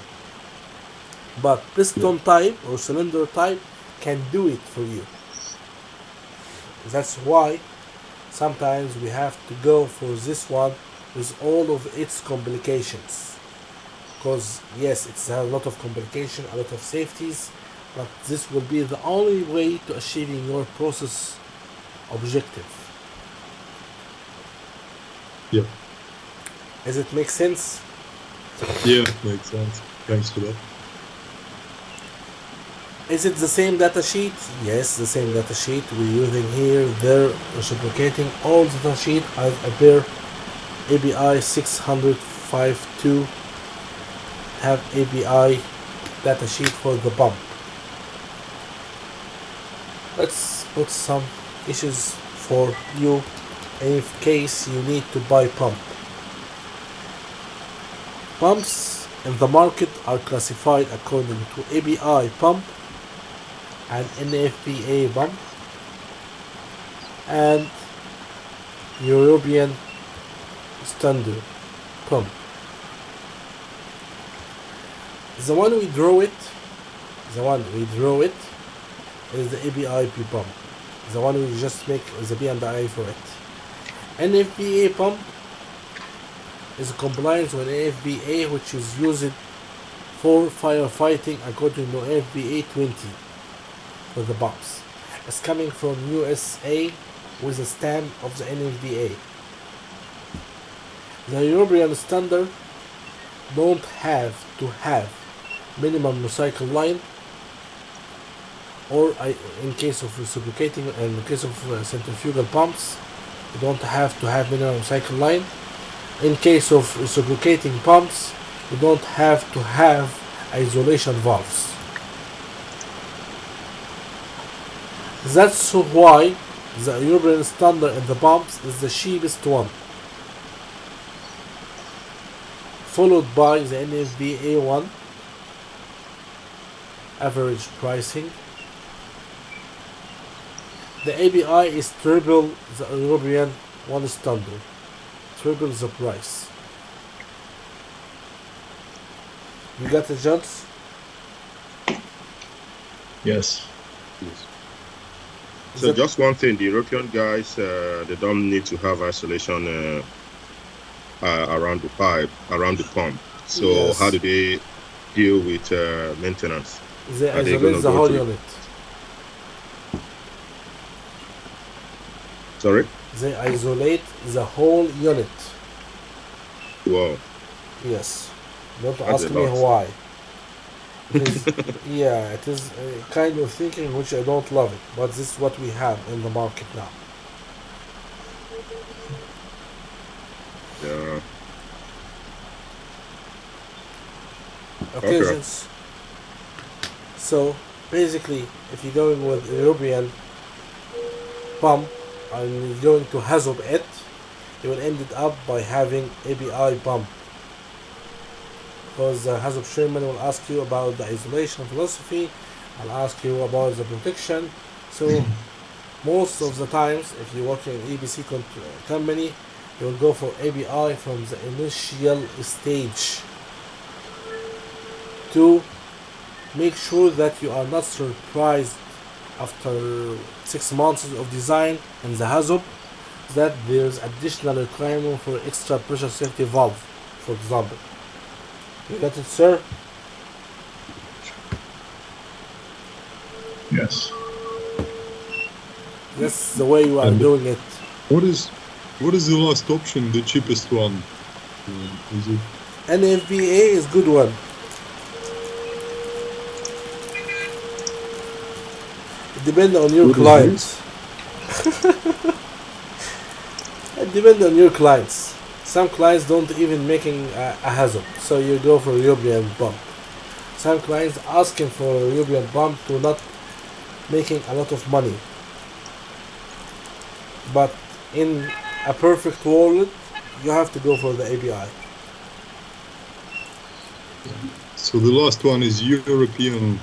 But piston type or cylinder type can do it for you. That's why sometimes we have to go for this one with all of its complications. Because yes, it's a lot of complication, a lot of safeties, but this will be the only way to achieving your process objective. Yeah. Does it make sense? Yeah, makes sense. Thanks for that. Is it the same data sheet? Yes, the same data sheet we're using here. They're reciprocating all the data sheet as a pair ABI 652 have ABI data sheet for the pump. Let's put some issues for you in case you need to buy pump. Pumps in the market are classified according to ABI pump and NFPA pump and European standard pump. The one we draw it is the ABIP pump. The one we just make the B&I for it. NFPA pump is compliant with NFPA, which is used for firefighting according to NFPA 20 for the pumps. It's coming from USA with a stamp of the NFPA. The European standard don't have to have minimum recycle line, or in case of reciprocating and in case of centrifugal pumps, you don't have to have minimum recycle line. In case of reciprocating pumps, you don't have to have isolation valves. That's why the European standard in the pumps is the cheapest one, followed by the NFVA one, average pricing. The ABI is triple the European one standard, triple the price. You got the Jones? Yes. Yes. Is So that- just one thing, the European guys, they don't need to have isolation around the pipe, around the pump. So Yes. how do they deal with maintenance? They Are they isolate gonna the go whole to- unit. Sorry? They isolate the whole unit. Wow. Yes. Don't That's ask a me lot. why. It is, yeah, it is a kind of thinking which I don't love it, but this is what we have in the market now. Yeah. Occasions. So basically, if you're going with European pump and you're going to hazard it, you will end it up by having ABI pump. Because the hazard chairman will ask you about the isolation philosophy, and ask you about the protection. So most of the times, if you work in an EPC company, you will go for ABI from the initial stage to make sure that you are not surprised after 6 months of design in the hazard that there's additional requirement for extra pressure safety valve, for example. You got it, sir? Yes. That's the way you are And- doing it. What is the last option, the cheapest one? Is it NFVA is good one. It depends on your What is clients. It depends on your clients. Some clients don't even making a hazard, so you go for European pump. Some clients asking for European pump to not making a lot of money. But in a perfect world, you have to go for the ABI. so the last one is European?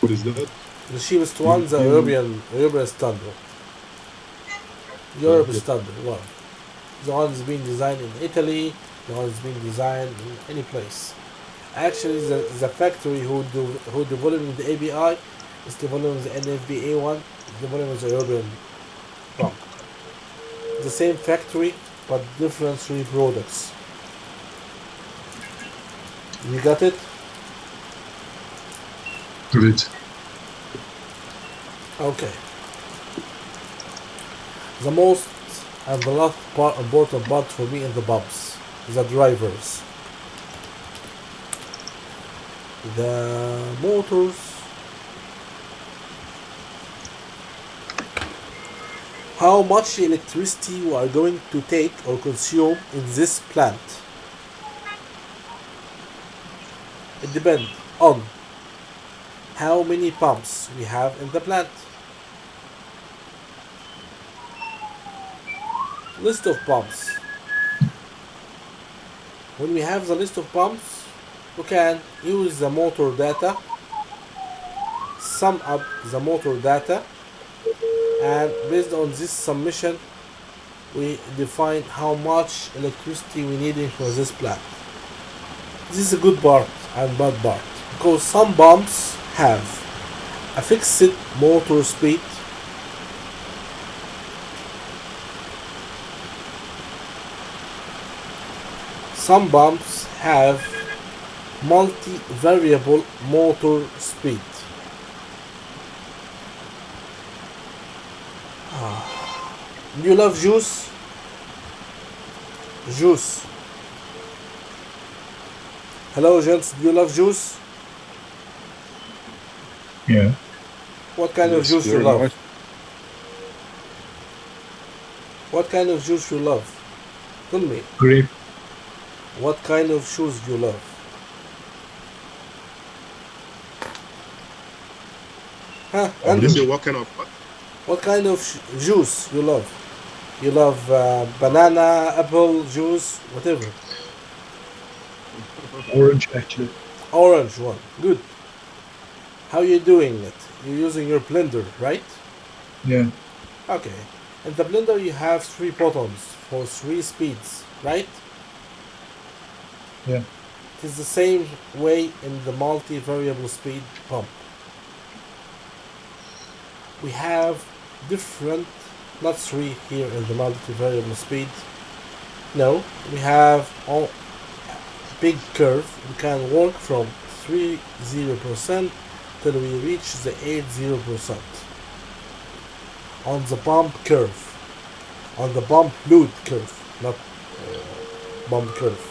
What is that? The cheapest one, the European standard. Europe standard one. The one is being designed in Italy, the one is being designed in any place. Actually, the factory who developing the ABI is developing the NFBA one, developing the European pump. The same factory, but different three products. You got it? Great. Okay. The most and the last important part for me in the pumps, the drivers. The motors. How much electricity we are going to take or consume in this plant? It depends on how many pumps we have in the plant. List of pumps. When we have the list of pumps, we can use the motor data, sum up the motor data, and based on this summation, we define how much electricity we need for this plant. This is a good part and bad part, because some pumps have a fixed motor speed, some pumps have multi-variable motor speed. Do you love juice? Juice. Hello, gents. Do you love juice? Yeah. What kind of Yes, juice you very love? much. What kind of juice you love? Tell me. Grape. What kind of shoes do you love? Huh? Did you Andrew, say what kind of what? What kind of juice you love? You love banana, apple juice, whatever. Orange actually. Orange one. Good. How you doing it? You're using your blender, right? Yeah. Okay. In the blender you have 3 buttons for 3 speeds, right? Yeah. It is the same way in the multi-variable speed pump. We have different, not 3 here in the multi-variable speed. No, we have all big curve. We can work from 30% till we reach the 80% on the bump curve, on the bump load curve, not bump curve.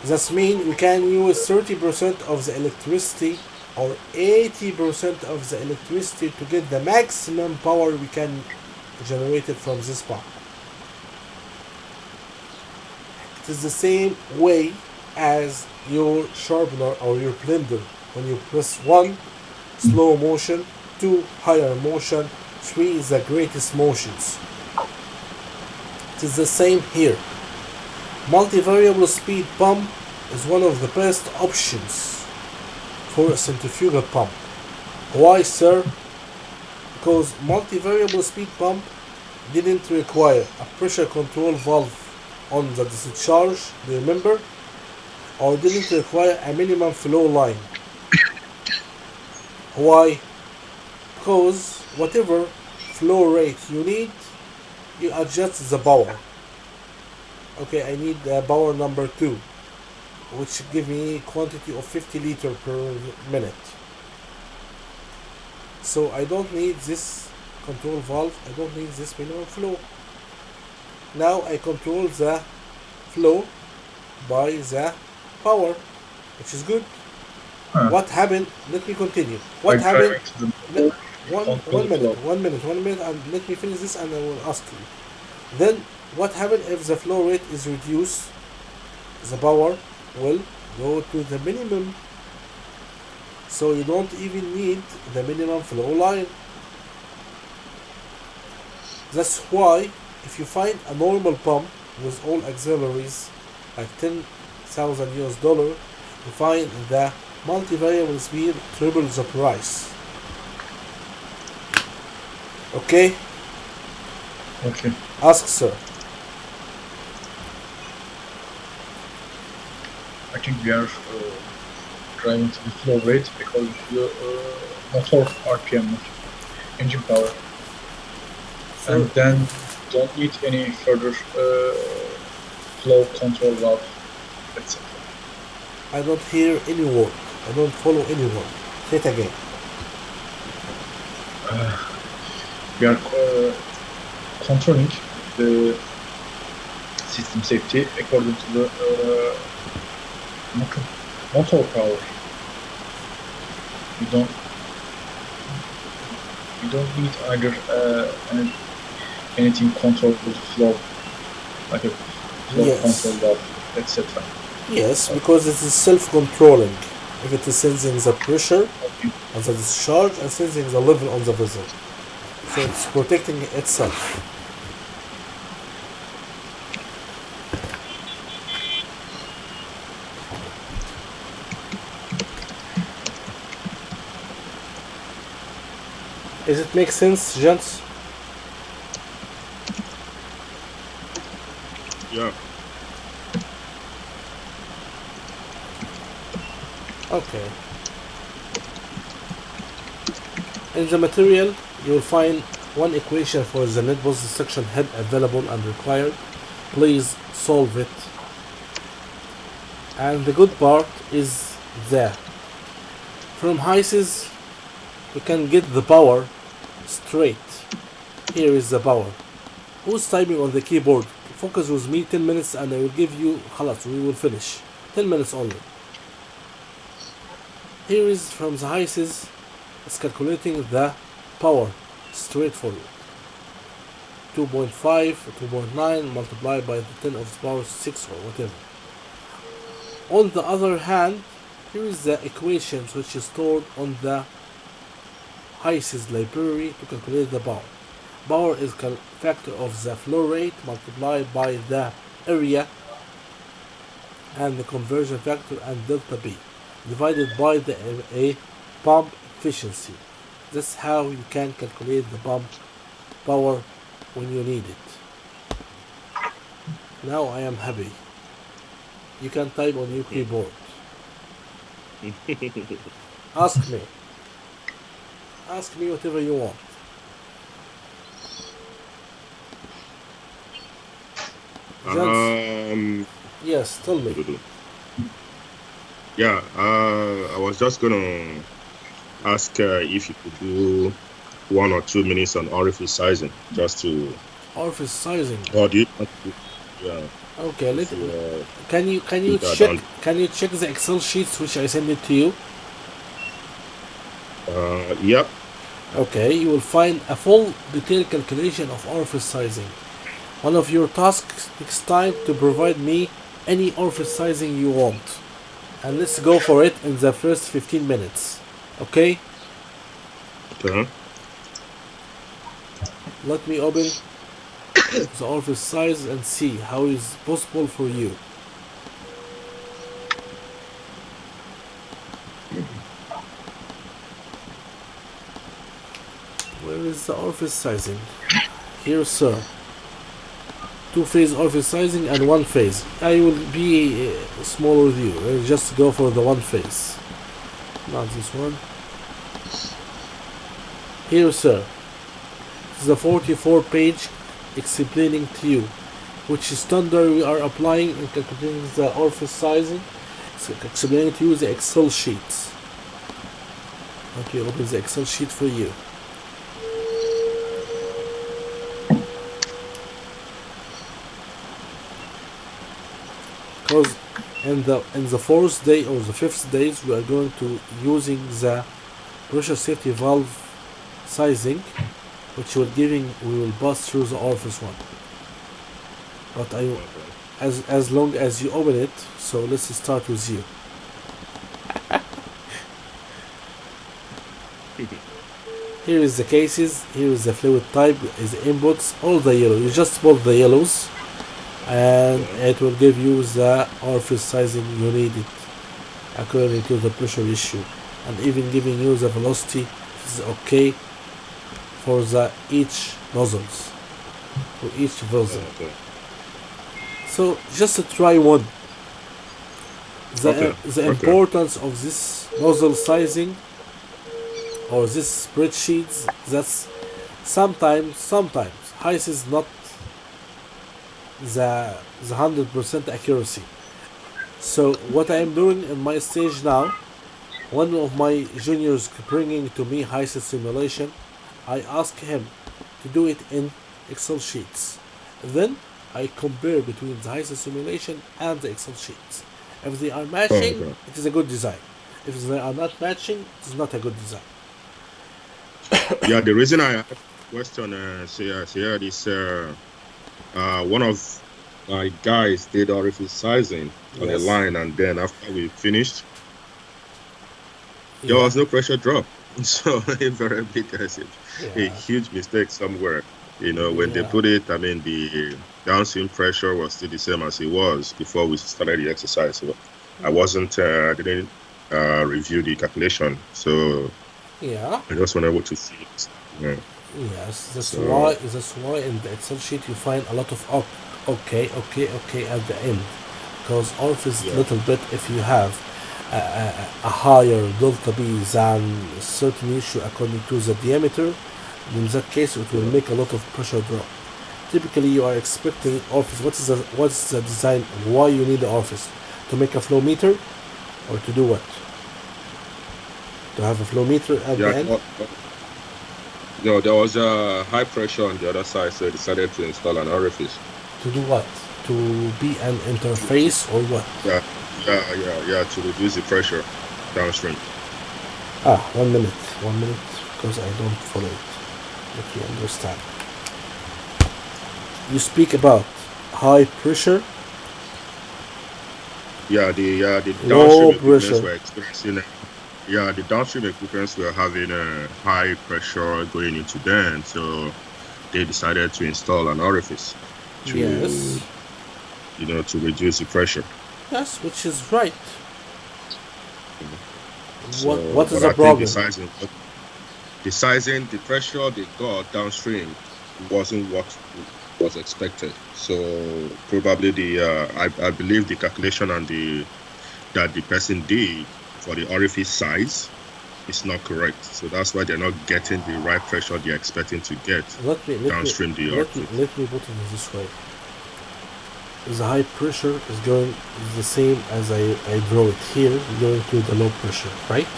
That means we can use 30% of the electricity or 80% of the electricity to get the maximum power we can generate it from this pump. It is the same way as your sharpener or your blender. When you press 1, slow motion, 2, higher motion, 3 is the greatest motions. It is the same here. Multivariable speed pump is one of the best options for a centrifugal pump. Why, sir? Because multivariable speed pump didn't require a pressure control valve on the discharge, do you remember? Or didn't require a minimum flow line. Why? Because whatever flow rate you need, you adjust the power. Okay, I need power number 2, which give me quantity of 50 liter per minute. So I don't need this control valve, I don't need this minimum flow. Now I control the flow by the power, which is good. What happened? Let me continue. What happened? One minute, and let me finish this, and I will ask you. Then, what happened if the flow rate is reduced? The power will go to the minimum. So you don't even need the minimum flow line. That's why, if you find a normal pump with all auxiliaries, like $10,000, you find the multivariable speed triple the price. Okay? Okay. Ask, sir. I think we are driving to the flow rate because the motor RPM, engine power, Sir, and then don't need any further flow control valve, etc. I don't hear any word. I don't follow any word. Say it again. We are controlling the system safety according to the motor power. You don't need either anything control the flow, like a flow Yes. control valve, etc. Yes, because it is self-controlling. If it is sensing the pressure on the discharge and sensing the level on the vessel. So it's protecting itself. Does it make sense, gents? Yeah. Okay. In the material, you will find one equation for the net positive suction head available and required. Please solve it. And the good part is that from HYSYS you can get the power straight. Here is the power. Who's typing on the keyboard? Focus with me 10 minutes and I will give you خلاص, we will finish. 10 minutes only. Here is from the HYSYS. It's calculating the power straight for you. 2.5 or 2.9 multiplied by the 10 of the power 6 or whatever. On the other hand, here is the equations which is stored on the HYSYS library to calculate the power. Power is factor of the flow rate multiplied by the area and the conversion factor and delta B divided by the a pump efficiency. That's how you can calculate the pump power when you need it. Now I am happy. You can type on your keyboard. Ask me. Ask me whatever you want. Yes, tell me. Yeah, I was just gonna ask if you could do 1 or 2 minutes on orifice sizing, just to. Orifice sizing. Or do you? Yeah. Okay, can you check the Excel sheets which I sent it to you? Yep. Okay, you will find a full detailed calculation of orifice sizing. One of your tasks next time to provide me any orifice sizing you want. And let's go for it in the first 15 minutes. Okay? Let me open the orifice size and see how it is possible for you. Where is the orifice sizing? Here, sir. 2-phase orifice sizing and 1-phase. I will be small with you. I'll just go for the 1-phase. Not this one. Here, sir. This is the 44-page explaining to you which standard we are applying in calculating the orifice sizing. It's explaining to you the Excel sheets. Let me open the Excel sheet for you. Because in the 4th day or the 5th days we are going to using the pressure safety valve sizing, which we will pass through the orifice one. But as long as you open it, so let's start with you. Here is the cases, here is the fluid type, is the inputs, all the yellow. You just put the yellows and it will give you the orifice sizing you need it according to the pressure issue, and even giving you the velocity is okay for the each nozzles, for each nozzle. So just to try one. The importance of this nozzle sizing or this spreadsheets, that's sometimes HYSYS is not the 100% accuracy. So what I am doing in my stage now, one of my juniors bringing to me HYSYS simulation, I ask him to do it in Excel sheets. Then I compare between the HYSYS simulation and the Excel sheets. If they are matching, it is a good design. If they are not matching, it is not a good design. Yeah, the reason I asked the question is one of my guys did orifice sizing on the line, and then after we finished, there was no pressure drop. So invariably there's a huge mistake somewhere. When they put it, I mean, the downstream pressure was still the same as it was before we started the exercise. So I didn't review the calculation. So I just wanted to see it. Yeah. Yes, that's why in the Excel sheet you find a lot of okay at the end, because orifice a little bit, if you have a higher delta B than a certain issue according to the diameter, in that case it will make a lot of pressure drop. Typically you are expecting orifice. What's the design? Why you need the orifice? To make a flow meter, or to do what? To have a flow meter at the end? No, there was a high pressure on the other side, so I decided to install an orifice. To do what? To be an interface or what? Yeah, to reduce the pressure downstream. 1 minute, because I don't follow it. Let me understand. You speak about high pressure? Yeah, the Low downstream pressure. were experiencing yeah, the downstream equipments were having a high pressure going into them, so they decided to install an orifice to, Yes. to reduce the pressure. Yes, which is right. So, What is but the I think problem? the pressure they got downstream wasn't what was expected. So probably I believe the calculation that the person did for the orifice size is not correct. So that's why they're not getting the right pressure they're expecting to get Let me let me downstream the let me orifice. let me put it this way. The high pressure is the same as I draw it here, going to the low pressure, right?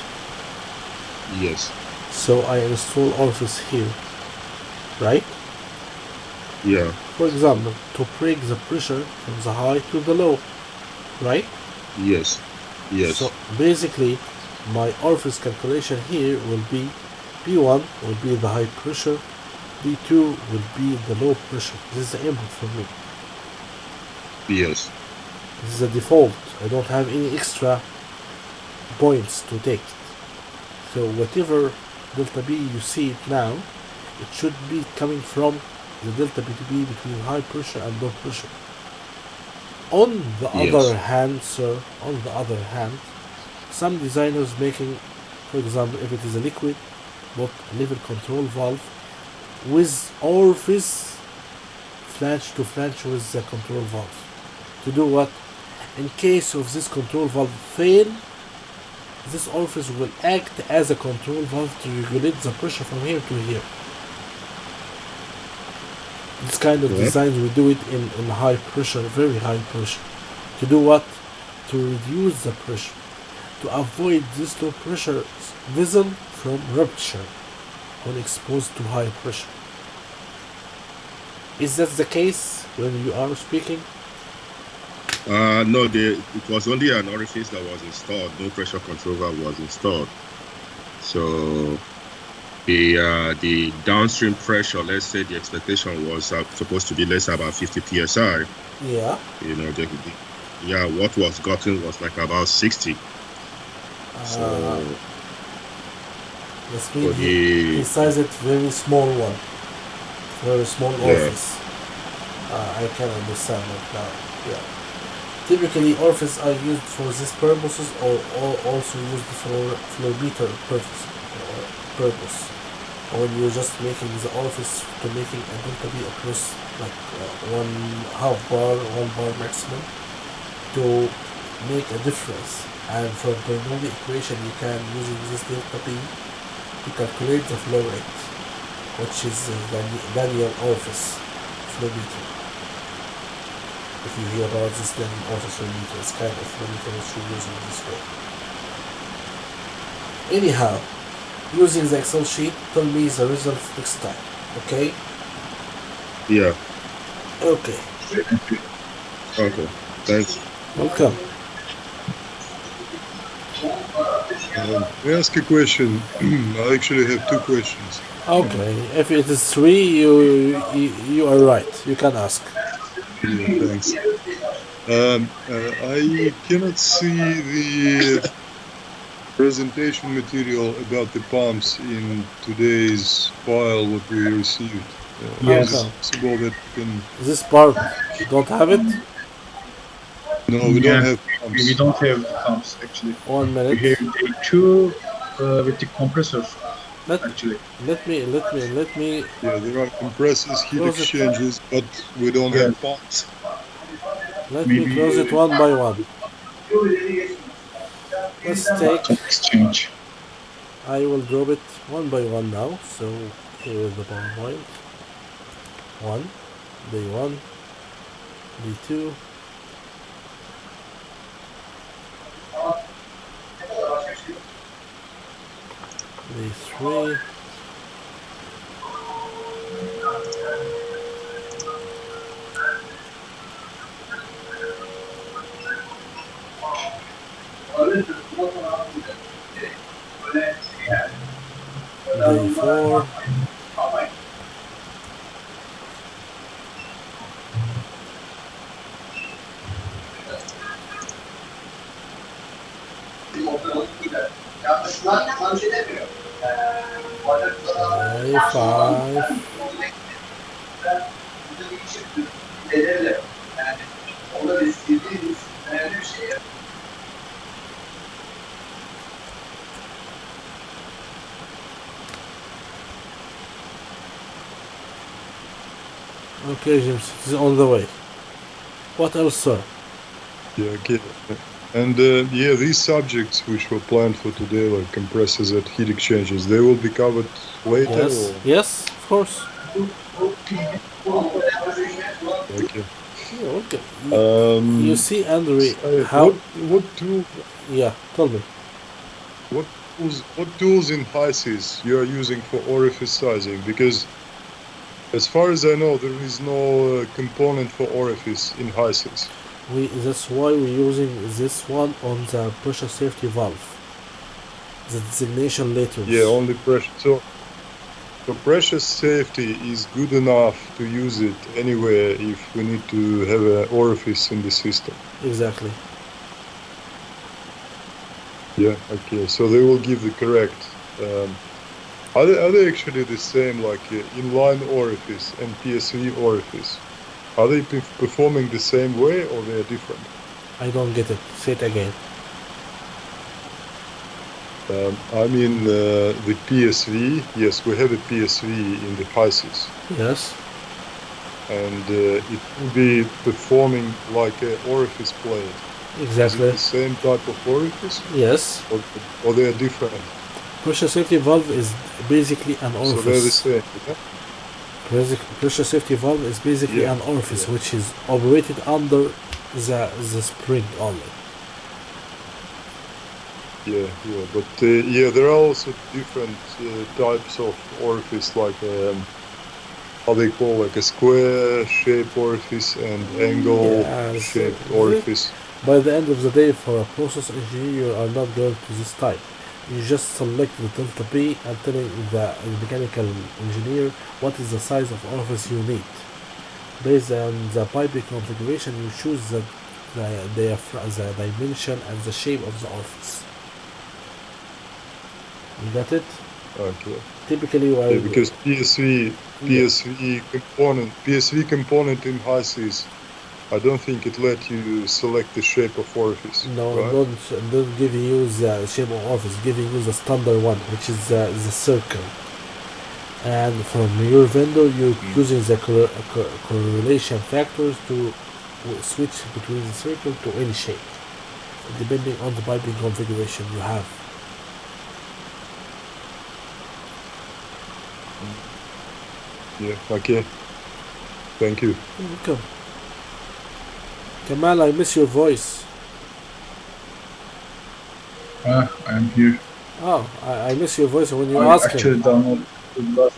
Yes. So I install orifice here, right? Yeah. For example, to break the pressure from the high to the low, right? Yes. So Yes. basically, my orifice calculation here will be P1 will be the high pressure, P2 will be the low pressure. This is the input for me. Yes. This is the default. I don't have any extra points to take. So whatever delta B you see it now, it should be coming from the delta B to B between high pressure and low pressure. On the other Yes. hand, sir, on the other hand, some designers making, for example, if it is a liquid, but a level control valve with orifice flange to flange with the control valve. To do what? In case of this control valve fail, this orifice will act as a control valve to regulate the pressure from here to here. This kind of Yeah. designs we do it in high pressure, very high pressure. To do what? To reduce the pressure. To avoid this low pressure vessel from rupture when exposed to high pressure. Is that the case when you are speaking? No, it was only an orifice that was installed. No pressure control valve was installed. So the downstream pressure, let's say the expectation was supposed to be less about 50 psi. Yeah. What was gotten was like about 60. So This so means he the sized it very small one, very small yeah orifice. I can understand it now. Yeah. Typically, orifices are used for these purposes, or also used for flow meter purpose. When you're just making the orifice to making a delta B across like one half bar, 1 bar maximum, to make a difference. And for Bernoulli equation, you can using this delta B to calculate the flow rate, which is the Daniel orifice flow meter. If you hear about this Daniel orifice flow meter, it's kind of flow meter which you're using this way. Anyhow, using the Excel sheet, tell me the results next time. Okay? yeah Okay. okay. Thanks. Welcome. May I ask a question? I actually have two questions. Okay. If it is 3, you are right. You can ask. Yeah, thanks. I cannot see the presentation material about the pumps in today's file what we received. Yes. Is it possible that we can? This part, don't have it? No, we don't Yeah. have We pumps. don't have pumps actually. 1 We minute. have the two with the compressor Let actually. let me Yeah, there are compressors, heat close it. exchangers, but we don't Yes. have pumps. Let me Maybe close it one by one. Let's take. exchange. I will drop it one by one now. So here is the PowerPoint. 1, day 1, day 2, day 3, day 4, five. Okay, James, it is on the way. What else, sir? Yeah, okay. And yeah, these subjects which were planned for today, like compressors and heat exchangers, they will be covered later. Yes, Or yes, of course. okay. Yeah, okay. You see, Andrew, how? What tool? Yeah, tell me. What tools in HYSYS you are using for orifice sizing? Because as far as I know, there is no component for orifice in HYSYS. That's why we're using this one on the pressure safety valve. The designation letters. Yeah, only pressure. So pressure safety is good enough to use it anywhere if we need to have an orifice in the system. Exactly. Yeah, okay. So they will give the correct. Are they actually the same, like inline orifice and PSV orifice? Are they performing the same way or they are different? I don't get it. Say it again. I mean, the PSV, yes, we have a PSV in the HYSYS. Yes. And it will be performing like an orifice plate. Exactly. Is it the same type of orifice? Yes. Or they are different? Pressure safety valve is basically an orifice. So they're the same, yeah? Pressure safety valve is basically an orifice which is operated under the spring only. Yeah, but yeah, there are also different types of orifice, like how they call, like a square shape orifice and angle shaped orifice. By the end of the day, for a process engineer, you are not going to this type. You just select the delta P and telling the mechanical engineer what is the size of orifice you need. Based on the piping configuration, you choose the dimension and the shape of the orifice. You got it? Okay. Typically, because PSV component in HYSYS, I don't think it let you select the shape of orifice. No, right? don't give you the shape of orifice. Giving you the standard one, which is the circle. And from your vendor, you're using the correlation factors to switch between the circle to any shape, depending on the piping configuration you have. Yeah, okay. Thank you. You're welcome. Kamal, I miss your voice. I'm here. Oh, I miss your voice when you I ask actually him. downloaded the last.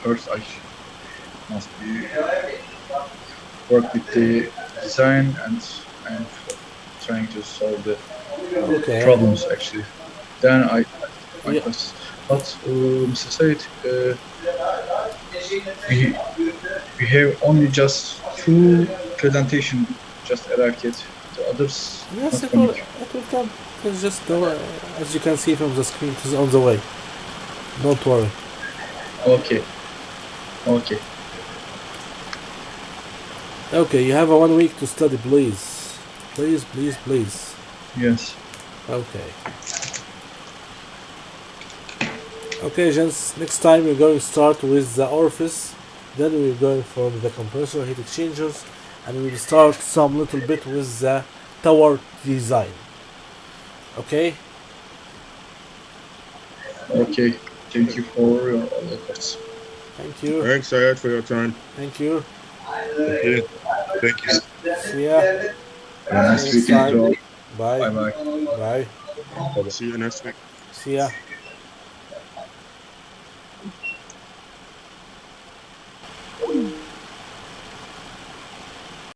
First, I must be work with the design and trying to solve the problems actually. Then I pass. But Mr. Said, we have only just 2 presentation just arrived yet. The others Yes, not it will come. It's just as you can see from the screen, it is on the way. Don't worry. Okay. Okay, you have 1 week to study, please. Please. Yes. Okay, gents, next time we're going to start with the orifice, then we're going from the compressor heat exchangers, and we'll start some little bit with the tower design. Okay? Okay, thank you for your efforts. Thank you. Thanks, Syed, for your time. Thank you. Okay. Thank you. See ya. Have a nice weekend. Bye. Bye. Bye. See you next week. See ya.